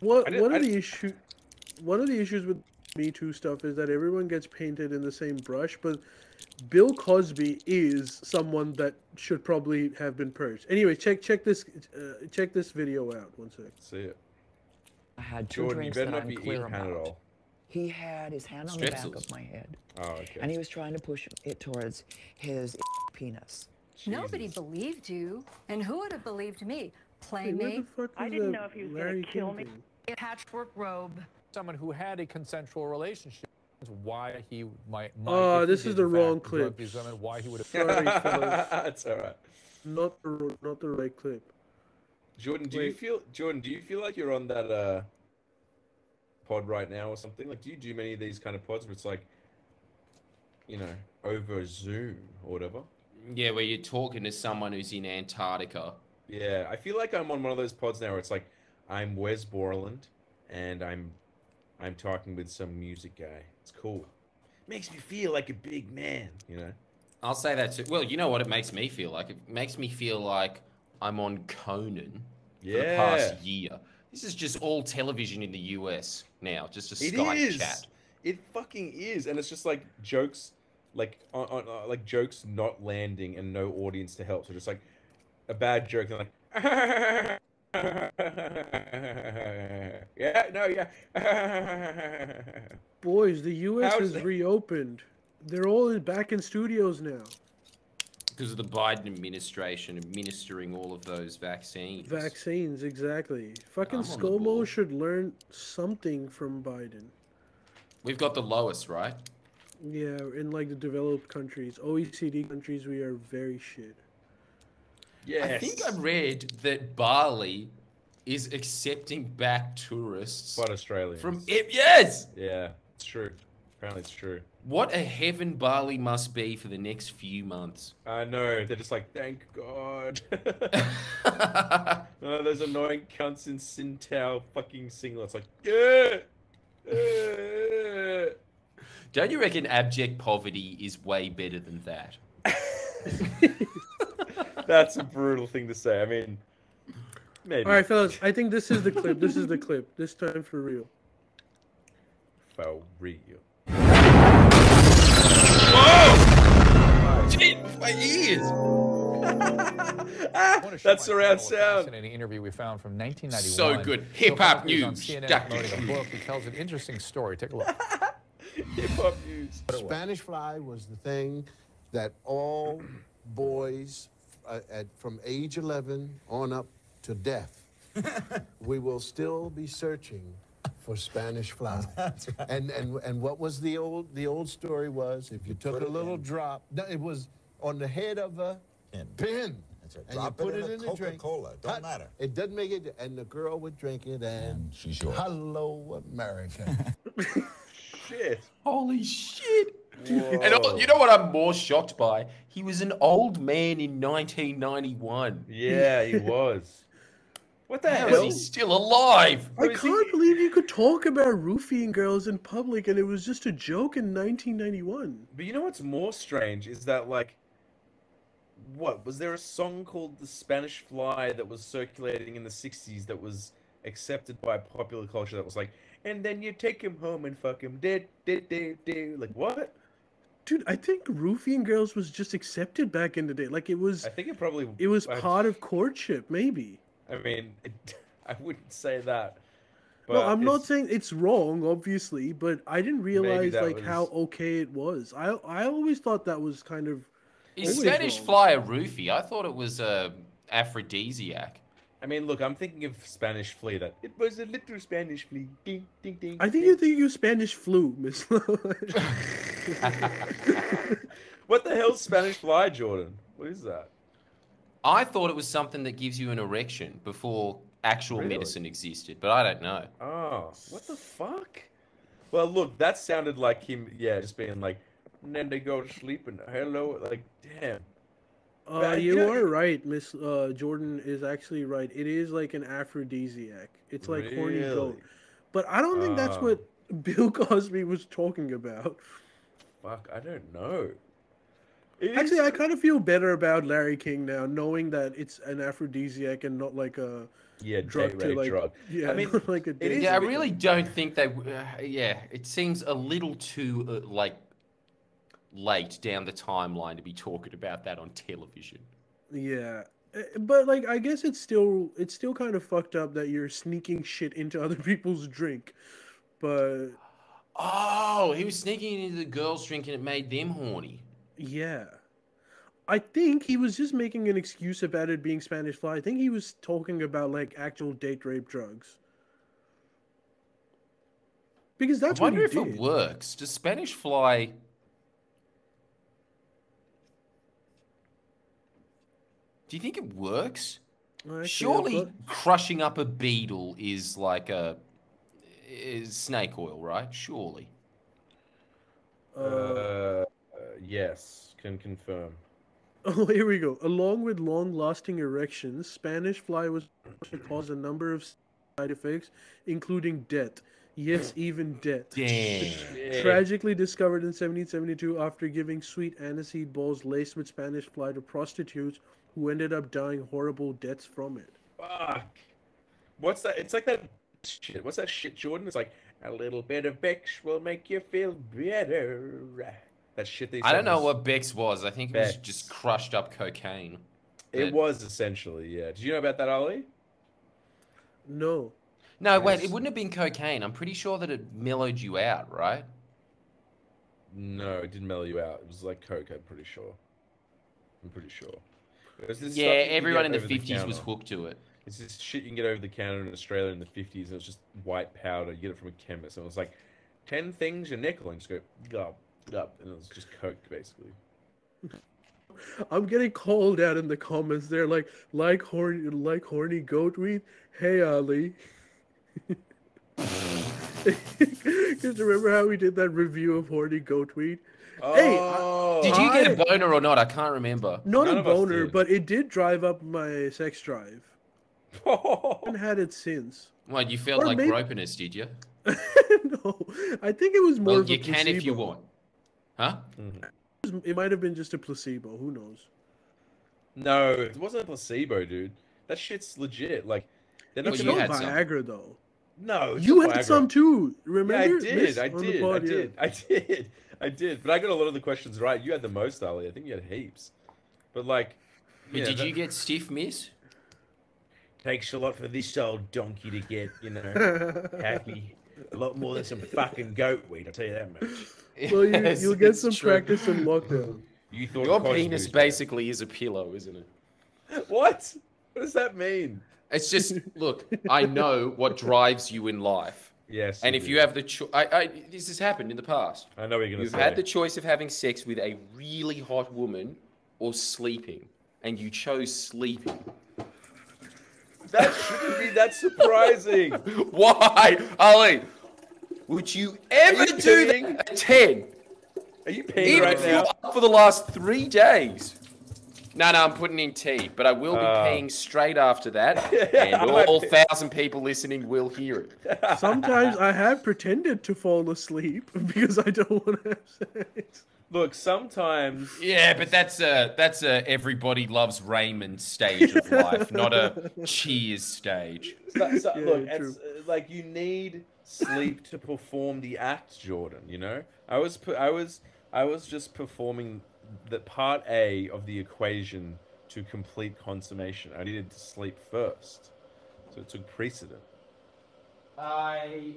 One I of the issues with Me Too stuff is that everyone gets painted in the same brush, but Bill Cosby is someone that should probably have been purged. Anyway, check this video out. One sec. See it. I had two Jordan, you drinks better that not I'm be clear eating about. Panadol. He had his hand on the back Strepsils. of my head, Oh, okay. and he was trying to push it towards his penis. Nobody Jesus. believed you. And who would have believed me? Hey, where the Playmate, fuck I is didn't that know if he was gonna Larry kill King me. thing? a patchwork robe. Someone who had a consensual relationship. Why he might Oh, if he this did, is the in fact, wrong drug clip. these women, why he would have. Sorry, fellas. That's all right. Not the right clip. Jordan, do Wait. you feel like you're on that pod right now or something? Like, do you do many of these kind of pods where it's like, you know, over Zoom or whatever? Yeah, where you're talking to someone who's in Antarctica. Yeah, I feel like I'm on one of those pods now where it's like I'm Wes Borland and I'm talking with some music guy. It's cool. Makes me feel like a big man, you know. I'll say that too. Well, you know what it makes me feel like? It makes me feel like I'm on Conan for the past year. This is just all television in the US now, just a It Skype is. chat. It fucking is, and it's just like jokes, like on like jokes not landing and no audience to help. So just like a bad joke, and like, yeah, no, yeah. Boys, the U.S. How's has that? reopened. They're all back in studios now. Because of the Biden administration administering all of those vaccines. Vaccines, exactly. Fucking I'm on the ScoMo board. should learn something from Biden. We've got the lowest, right? Yeah, in like the developed countries, OECD countries, we are very shit. Yes. I think I read that Bali is accepting back tourists But Australians. from... Yes! Yeah, it's true. Apparently it's true. What a heaven Bali must be for the next few months. I know. They're just like, thank God. No, those annoying cunts in Sintao fucking singlets. Like, yeah. Don't you reckon abject poverty is way better than that? That's a brutal thing to say. I mean, maybe. All right, fellas, I think this is the clip. This is the clip. This time for real. For real. Whoa! Gee, my ears! That's surround sound. Fascinating interview we found from 1991. So good. Bill Hip-hop Cosby is on news. CNN Dr. promoting a book. He tells an interesting story. Take a look. Hip hop news. Spanish fly was the thing that all boys from age 11 on up to death, we will still be searching for Spanish fly. That's right. And what was the old story was if you took a little drop, no, it was on the head of a pin. That's right. And you Drop put it it in in a the drink. Coca-Cola. Don't matter. It doesn't make it, and the girl would drink it, and she's yours. hello, America. Shit. Holy shit! Whoa. And you know what I'm more shocked by? He was an old man in 1991. Yeah, he was. What the How hell? is he still alive? I can't believe you could talk about roofing girls in public and it was just a joke in 1991. But you know what's more strange is that, like, what was there a song called "The Spanish Fly" that was circulating in the '60s that was accepted by popular culture? That was like, and then you take him home and fuck him, like what? Dude, I think roofing girls was just accepted back in the day. Like it was. I think it probably. It was part of courtship, maybe. I mean, I wouldn't say that. No, But I'm not it's saying it's wrong, obviously, but I didn't maybe realize that like how was okay it was. I always thought that was kind of Is always Spanish wrong. fly a roofie? I thought it was a aphrodisiac. I mean, look, I'm thinking of Spanish flea. That it was a little Spanish flea. Ding, ding, ding. I think ding. you think you Spanish flu, Miss. What the hell's Spanish fly, Jordan? What is that? I thought it was something that gives you an erection before actual Really? medicine existed, but I don't know. Oh, what the fuck? Well, look, that sounded like him. Yeah, just being like, and then they go to sleep and hello, like, damn. But, You know, are right, Miss Jordan is actually right. It is like an aphrodisiac. It's like horny Really? goat. But I don't think that's what Bill Cosby was talking about. Fuck, I don't know. Actually, I kind of feel better about Larry King now, knowing that it's an aphrodisiac and not like a drug date to rape like. drug. Yeah, I mean, not like a it date is Yeah, I rape. really don't think they. Yeah, it seems a little too like late down the timeline to be talking about that on television. Yeah, but like I guess it's still kind of fucked up that you're sneaking shit into other people's drink, but Oh, he was sneaking into the girls' drink and it made them horny. yeah. I think he was just making an excuse about it being Spanish fly. I think he was talking about like actual date rape drugs. Because that's I what wonder he if did. it works. Does Spanish fly? Do you think it works? Well, actually, Surely crushing up a beetle is like is snake oil, right? Surely. Yes, can confirm. Oh, here we go. Along with long-lasting erections, Spanish fly was to cause a number of side effects, including death. Yes, even death. Damn. Tragically discovered in 1772 after giving sweet aniseed balls laced with Spanish fly to prostitutes who ended up dying horrible deaths from it. Fuck. What's that? It's like that shit. What's that shit, Jordan? It's like a little bit of Bex will make you feel better. That shit they I don't said know was- what Bex was. I think it was Bex. just crushed up cocaine. It was essentially, yeah. Did you know about that, Ali? No. No, wait, Yes. it wouldn't have been cocaine. I'm pretty sure that it mellowed you out, right? No, it didn't mellow you out. It was like coke, I'm pretty sure. It was this Yeah, stuff you can everyone get in the over 50s was counter. hooked to it. It's this shit you can get over the counter in Australia in the 50s, and it's just white powder. You get it from a chemist, and it was like 10 things a nickel, and just go, gub, gub, and it was just coke, basically. I'm getting called out in the comments. They're like horny goat weed. Hey, Ali. Because remember how we did that review of horny goat weed? Oh, Did you get a boner or not? I can't remember. Not None a of us boner, did. but it did drive up my sex drive. I haven't had it since. Well, you felt Or like maybe- groping us, did you? No, I think it was more Well, of a you placebo. can if you want. Huh? It might have been just a placebo. Who knows? No, it wasn't a placebo, dude. That shit's legit. Like, they're not It's you gonna... not had some. Viagra though. No, it's You not had Viagra. some too. Yeah, Remember? I did. Miss, I on the did. pod, I yeah. did. I did. I did. But I got a lot of the questions right. You had the most, Ali. I think you had heaps. But like, But yeah, did that you get stiff, miss? takes a lot for this old donkey to get, happy. A lot more than some fucking goat weed. I'll tell you that much. Well, Yes, you'll get it's some true. practice in lockdown. You thought Your Cosby penis was bad. basically is a pillow, isn't it? What? What does that mean? It's just, look, I know what drives you in life. Yes. And if you have the choice, this has happened in the past. I know what you're gonna You've say. had the choice of having sex with a really hot woman or sleeping, and you chose sleeping. That shouldn't be that surprising. Why, Ali? Would you ever you do peeing? that at 10? Are you peeing Even right if now? you're up for the last 3 days? No, I'm putting in tea, but I will be peeing straight after that, and all 1,000 people listening will hear it. Sometimes I have pretended to fall asleep because I don't want to have sex. Look, sometimes. Yeah, but that's a everybody loves Raymond stage of life, not a Cheers stage. Look, true. it's like you need sleep to perform the act, Jordan. I was just performing the part A of the equation to complete consummation. I needed to sleep first, so it took precedent. I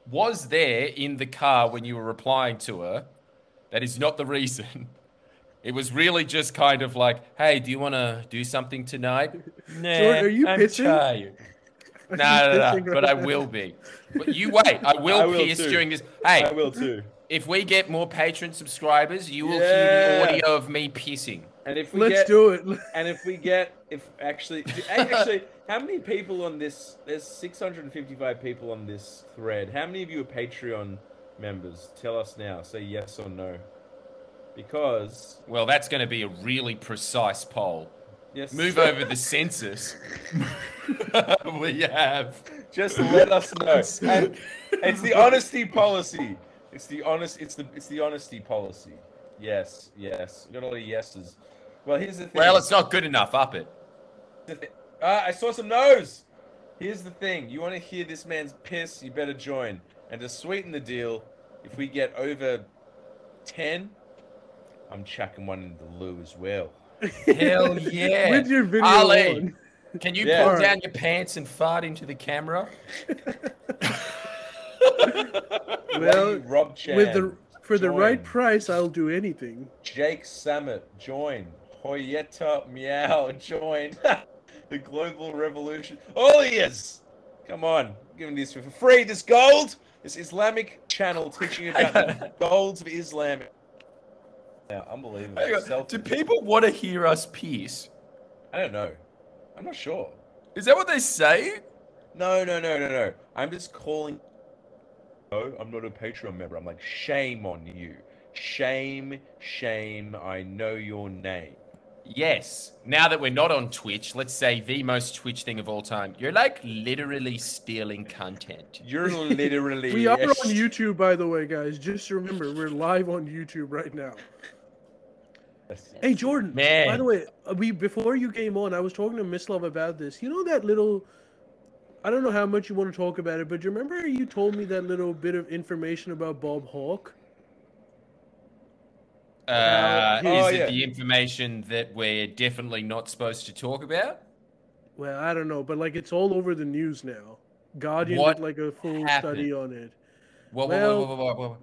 was there in the car when you were replying to her. That is not the reason. It was really just kind of like, hey, do you want to do something tonight? Nah, Jordan, are you I'm pissing? tired. Are No, you no, no, pissing but right I now? will be. But you wait. I will piss too. during this. Hey, I will too. if we get more Patreon subscribers, you will hear Yeah. the audio of me pissing. And if we Let's get, do it. and if actually, how many people on this? There's 655 people on this thread. How many of you are Patreon members? Tell us now. Say yes or no. Because Well, that's going to be a really precise poll. yes, Move over the census. We have. just let us know. And it's the honesty policy. It's the honesty policy. Yes, yes. We got all the yeses. Well, here's the thing. Well, it's not good enough. Up it. I saw some no's. Here's the thing. You want to hear this man's piss, you better join. And to sweeten the deal, if we get over 10, I'm chucking one in the loo as well. Hell yeah. With your video Ali, on. can you Yeah. pull Alright. down your pants and fart into the camera? Well, Rob Chan, for the right join. price, I'll do anything. Jake Samet, join. Hoyeta Meow, join. The Global Revolution. Oh, yes! Come on. Giving this for free. This gold. This Islamic channel teaching about the golds of Islam. Now, unbelievable. Hang on, Selfie. do people want to hear us piss? I don't know. I'm not sure. Is that what they say? No. I'm just calling. No, I'm not a Patreon member. I'm like, shame on you. Shame. I know your name. Yes. Now that we're not on Twitch, let's say the most Twitch thing of all time. You're like literally stealing content. You're literally. We are on YouTube, by the way, guys. Just remember, we're live on YouTube right now. Hey, Jordan. Man. By the way, before you came on, I was talking to Miss Love about this. You know that little... I don't know how much you want to talk about it, but do you remember you told me that little bit of information about Bob Hawke? Is yeah. it the information that we're definitely not supposed to talk about? Well, I don't know, but like it's all over the news now. Guardian What did like a full happened? study on it. Whoa.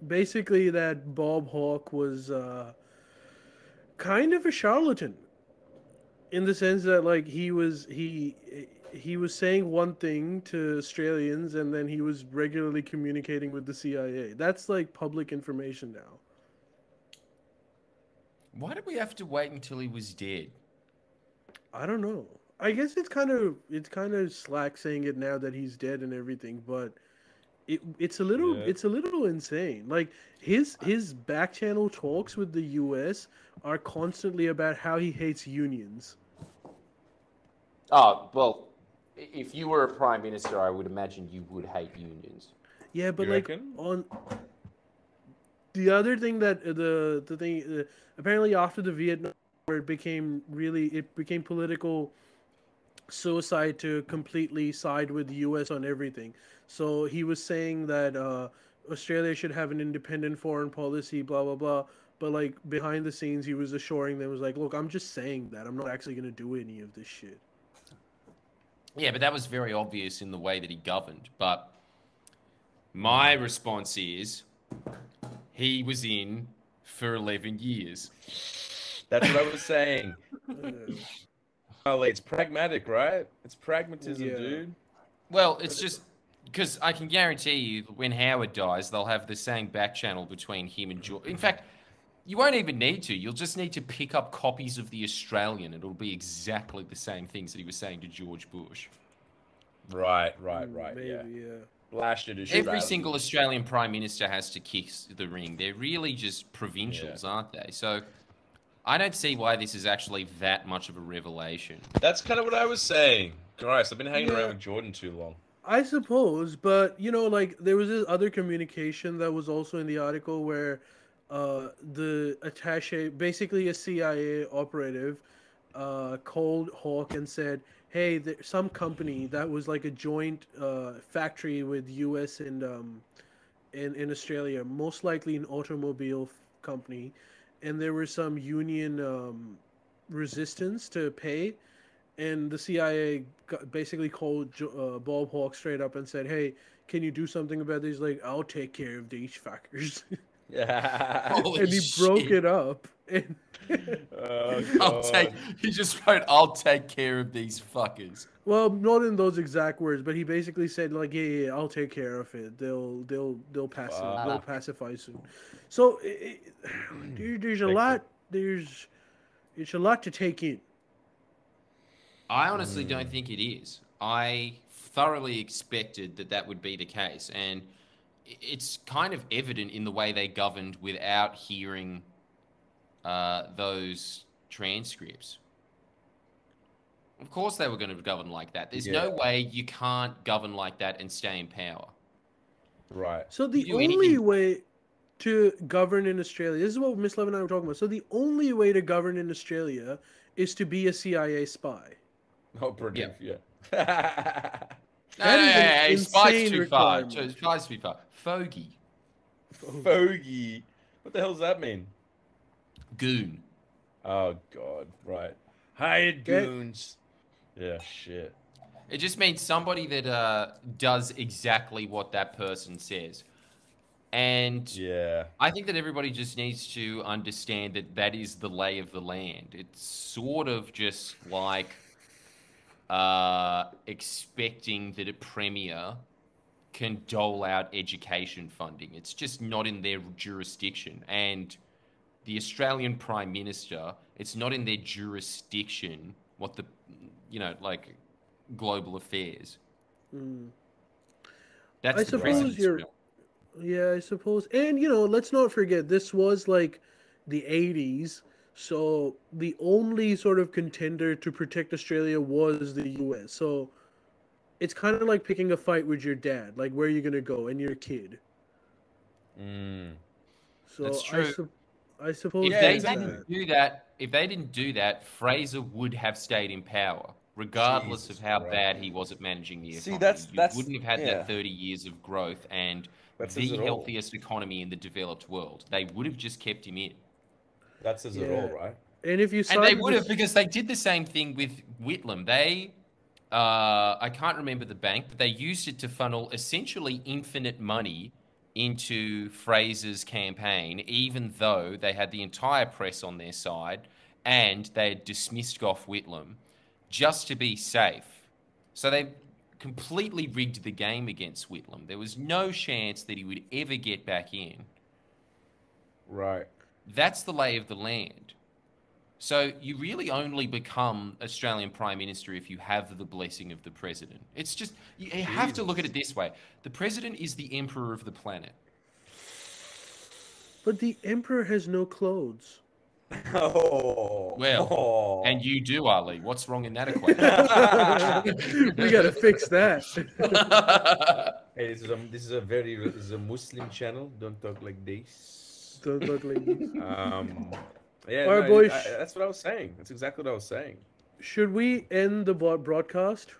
Basically, that Bob Hawke was kind of a charlatan, in the sense that like he was saying one thing to Australians, and then he was regularly communicating with the CIA. That's like public information now. Why did we have to wait until he was dead? I don't know. I guess it's kind of slack saying it now that he's dead and everything, but it's a little insane. Like his back channel talks with the US are constantly about how he hates unions. Oh, well, if you were a prime minister, I would imagine you would hate unions. Yeah, but You like reckon? on the other thing that the thing apparently after the Vietnam War, it became political suicide to completely side with the US on everything. So he was saying that Australia should have an independent foreign policy, blah blah blah. But like behind the scenes, he was assuring them, was like, look, I'm just saying that. I'm not actually gonna do any of this shit. Yeah, but that was very obvious in the way that he governed. But my response is he was in for 11 years. That's what I was saying. Well, it's pragmatic, right? It's pragmatism, dude. Well, it's just because I can guarantee you when Howard dies, they'll have the same back channel between him and George. In fact, you won't even need to. You'll just need to pick up copies of The Australian. It'll be exactly the same things that he was saying to George Bush. Right. Maybe, yeah. Lashed it as Every single Australian Prime Minister has to kiss the ring. They're really just provincials, aren't they? So I don't see why this is actually that much of a revelation. That's kind of what I was saying. Christ, I've been hanging around with Jordan too long. I suppose, but you know, like there was this other communication that was also in the article where the attaché, basically a CIA operative, called Hawke and said, hey, some company that was like a joint factory with US and in Australia, most likely an automobile company, and there was some union resistance to pay, and the CIA basically called Bob Hawke straight up and said, "Hey, can you do something about this?" He's like, "I'll take care of these fuckers." Yeah. And he broke it up. And He just wrote, "I'll take care of these fuckers." well, not in those exact words, but he basically said like, "Yeah, I'll take care of it. They'll pacify soon." So there's a lot. It's a lot to take in. I honestly don't think it is. I thoroughly expected that would be the case, and it's kind of evident in the way they governed without hearing those transcripts. Of course they were going to govern like that. There's no way you can't govern like that and stay in power. Right. So the only way to govern in Australia, this is what Miss Love and I were talking about. So the only way to govern in Australia is to be a CIA spy. Oh, brilliant. Yeah. No, spy's too far. Spy's too far. Fogey. Fogey. What the hell does that mean? Goon. Oh, God. Right. Hired goons. Yeah, shit. It just means somebody that does exactly what that person says. And I think that everybody just needs to understand that that is the lay of the land. It's sort of just like expecting that a premier can dole out education funding. It's just not in their jurisdiction. And the Australian Prime Minister, it's not in their jurisdiction what the, like global affairs. That's I the suppose you're... Yeah, I suppose. And, let's not forget, this was like the 80s. So the only sort of contender to protect Australia was the US. So it's kind of like picking a fight with your dad. Like, where are you going to go? And you're a kid. So that's true. I suppose if they didn't do that, Fraser would have stayed in power, regardless of how bad he was at managing the economy. You wouldn't have had that 30 years of growth and the healthiest economy in the developed world. They would have just kept him in. That says it all, right? And if you they would have, because they did the same thing with Whitlam. They, I can't remember the bank, but they used it to funnel essentially infinite money into Fraser's campaign, even though they had the entire press on their side and they had dismissed Gough Whitlam just to be safe. So they completely rigged the game against Whitlam. There was no chance that he would ever get back in. Right. That's the lay of the land. So you really only become Australian Prime Minister if you have the blessing of the President. It's just, you have to look at it this way. The President is the Emperor of the planet. But the Emperor has no clothes. Well, and you do, Ali. What's wrong in that equation? We got to fix that. Hey, this is a Muslim channel. Don't talk like this. Don't talk like this. Yeah, all right, boys. That's what I was saying. That's exactly what I was saying. Should we end the broadcast?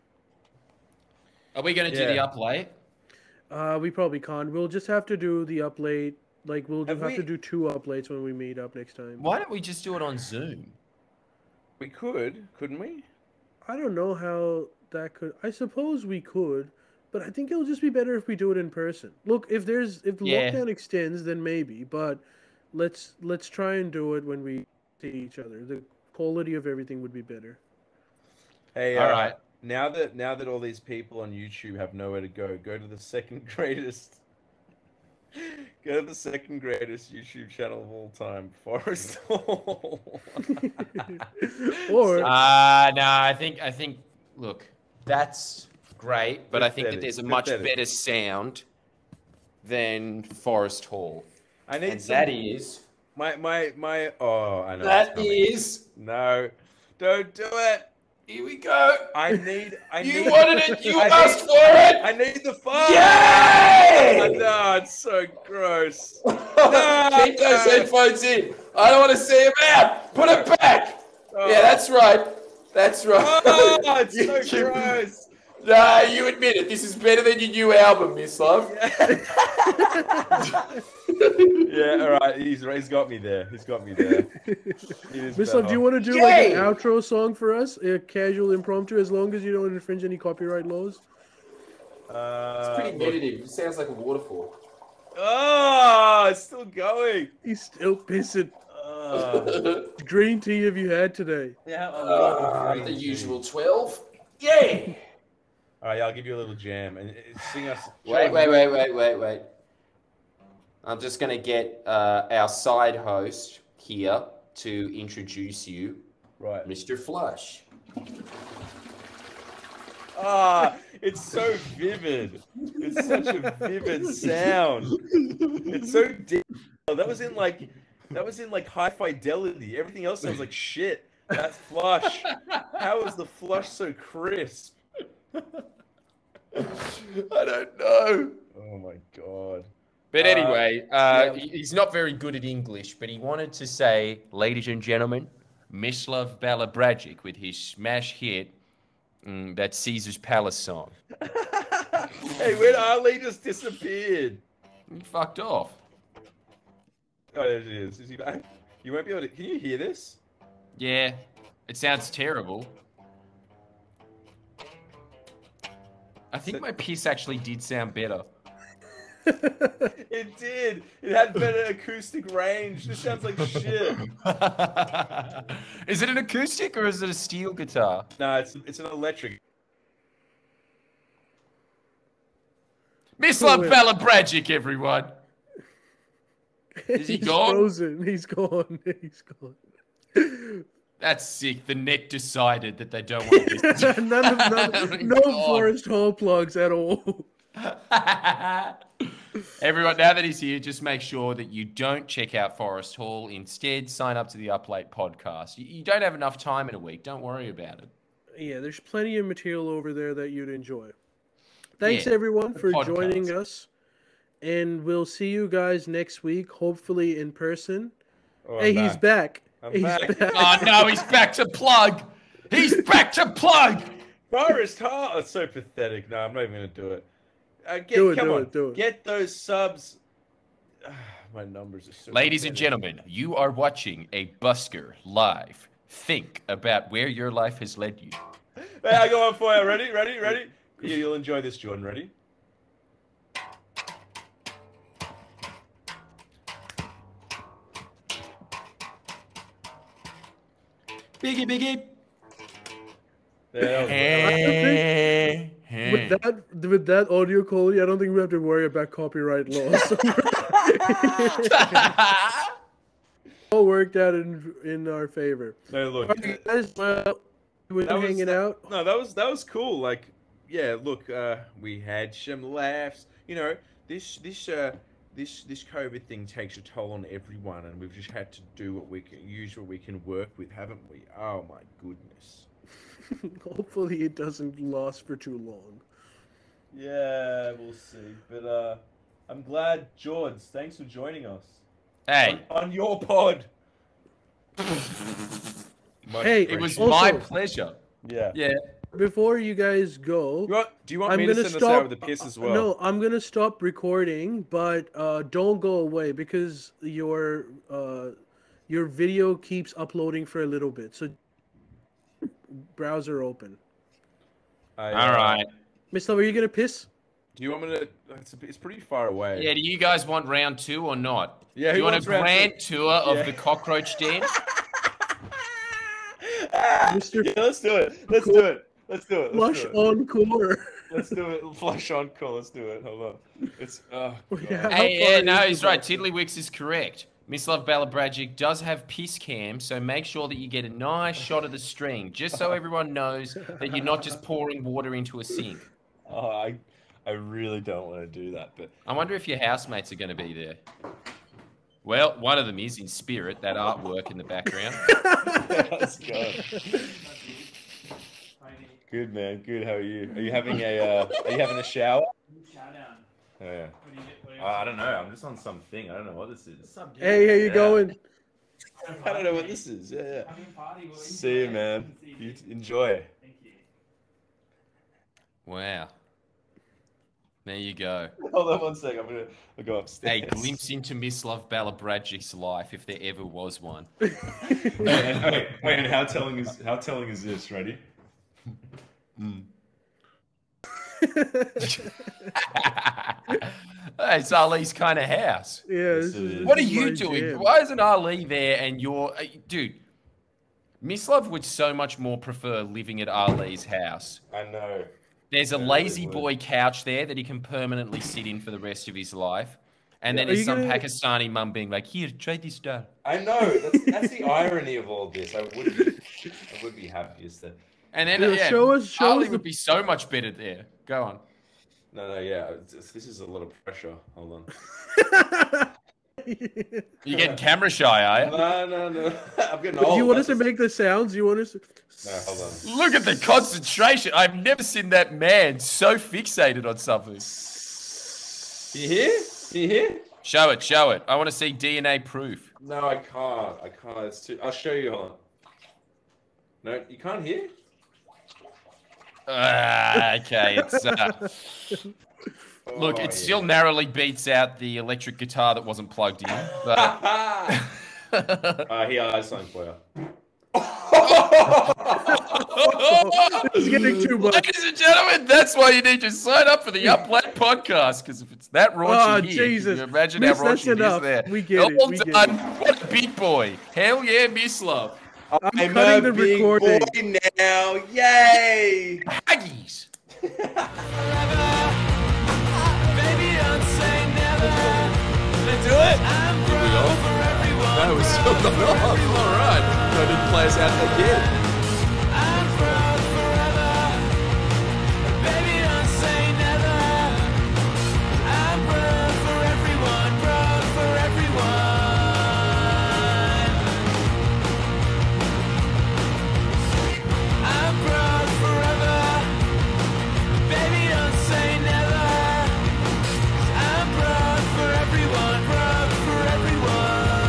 Are we going to do the up late? We probably can't. We'll just have to do the up late. Like, we'll have to do 2 up lates when we meet up next time. Why don't we just do it on Zoom? We could, couldn't we? I don't know how that could... I suppose we could, but I think it'll just be better if we do it in person. Look, if the lockdown extends, then maybe, but let's try and do it when we see each other. The quality of everything would be better. Hey, all right. Now that all these people on YouTube have nowhere to go to the second greatest YouTube channel of all time, Forest Hall. Or no, I think look, that's great, but I think that there's a much better sound than Forest Hall. I need that is my oh, I know. That is no, don't do it. Here we go. I need. You wanted it. You asked for it. I need the fire. Yay! No, it's so gross. No! Keep those headphones in. I don't want to see them out. Put it back. Oh. Yeah, that's right. That's right. Oh, it's so gross. Nah, you admit it. This is better than your new album, Miss Love. Yeah, all right. He's got me there. He's got me there. Miss Love, do you want to do like an outro song for us? A casual impromptu, as long as you don't infringe any copyright laws? It's pretty meditative. It sounds like a waterfall. Oh, it's still going. He's still pissing. Green tea have you had today? Yeah, the usual 12. Yeah. All right, I'll give you a little jam and sing us. Wait. I'm just going to get our side host here to introduce you, right, Mr. Flush. It's so vivid. It's such a vivid sound. It's so deep. That was in like high fidelity. Everything else sounds like shit. That's Flush. How is the Flush so crisp? I don't know. Oh my god. But anyway, he's not very good at English, but he wanted to say, ladies and gentlemen, Mislav Balabragic with his smash hit, that Caesar's Palace song. Hey, where Ali just disappeared? He fucked off. Oh, there it is. Is he back? You won't be able to. Can you hear this? Yeah, it sounds terrible. I think my piss actually did sound better. It did. It had better acoustic range. This sounds like shit. Is it an acoustic or is it a steel guitar? No, it's an electric. Mislav Balabragic, everyone. Is he gone? Frozen. He's gone. He's gone. That's sick. The net decided that they don't want this. No Forest Hall plugs at all. Everyone, now that he's here, just make sure that you don't check out Forest Hall. Instead, sign up to the Up Late podcast. You don't have enough time in a week. Don't worry about it. Yeah, there's plenty of material over there that you'd enjoy. Thanks, everyone, for joining us. And we'll see you guys next week, hopefully in person. Oh, hey, he's back. He's back. Oh, no, he's back to plug. He's back to plug. Forest Hall. It's so pathetic. No, I'm not even going to do it. Do it. Get those subs. My numbers are so Ladies and gentlemen, you are watching a busker live. Think about where your life has led you. Hey, I go on for you. Ready? You'll enjoy this, Jordan. Ready? Biggie. With that audio quality, I don't think we have to worry about copyright laws. All worked out in our favor. No, look, right, guys, hanging out. No, that was cool. Like, yeah, look, we had some laughs. You know, this COVID thing takes a toll on everyone, and we've just had to do what we can, use what we can work with, haven't we? Oh my goodness. Hopefully it doesn't last for too long. Yeah, we'll see. But I'm glad, George. Thanks for joining us. Hey, on your pod. Hey, it was my pleasure. Yeah. Before you guys go, do you want me to send us out with the piss as well? No, I'm gonna stop recording, but don't go away because your video keeps uploading for a little bit. So browser open. All right. Miss Love, are you gonna piss? Do you want me to? It's pretty far away. Yeah. Do you guys want round 2 or not? Yeah. Do you want a grand tour of the cockroach den? Mr. Yeah, let's do it. Let's do it. Flush encore. Let's do it. Flush encore. Let's do it. Hold on. It's no, he's right. Tiddlywicks is correct. Mislav Balabragic does have piss cam, so make sure that you get a nice shot of the string, just so everyone knows that you're not just pouring water into a sink. Oh, I really don't want to do that, but I wonder if your housemates are going to be there. Well, one of them is in spirit, that artwork in the background. Let's go. Good, man. Good. How are you? Are you having a shower? Oh, yeah. I don't know. I'm just on something. I don't know what this is. Hey, how you going? I don't know what this is. Yeah. See you, man. You enjoy. Wow. There you go. Hold on one sec. I'll go upstairs. A glimpse into Mislav Balabradjic's life, if there ever was one. Wait, and how telling is this? Ready? Hey, it's Ali's kind of house. Yeah. What are you doing? Why isn't Ali there and you're... dude, Mislav would so much more prefer living at Ali's house. I know. There's a lazy boy couch there that he can permanently sit in for the rest of his life. And then there's some Pakistani mum being like, here, try this stuff. I know. That's the irony of all this. I would be happiest that. And then show Ali us would be so much better there. Go on. No, yeah. This is a lot of pressure. Hold on. You're getting camera shy, are you? No. I'm getting old. Do you want us to make the sounds? You want us to... No, hold on. Look at the concentration. I've never seen that man so fixated on something. You hear? You hear? Show it. I want to see DNA proof. No, I can't. It's too... I'll show you. Hold on. No, you can't hear? Okay, it's... Look, it still narrowly beats out the electric guitar that wasn't plugged in. But... Here, I have something for you. It's getting too much. Ladies and gentlemen, that's why you need to sign up for the Upland podcast, because if it's that raunchy here, Jesus. can you imagine how raunchy it is there. We get it. Well done. What a big boy. Hell yeah, Mislav. I'm cutting the big recording. boy now. Yay! Huggies. Do it? No, we're still not off. All right. So I didn't play us out again.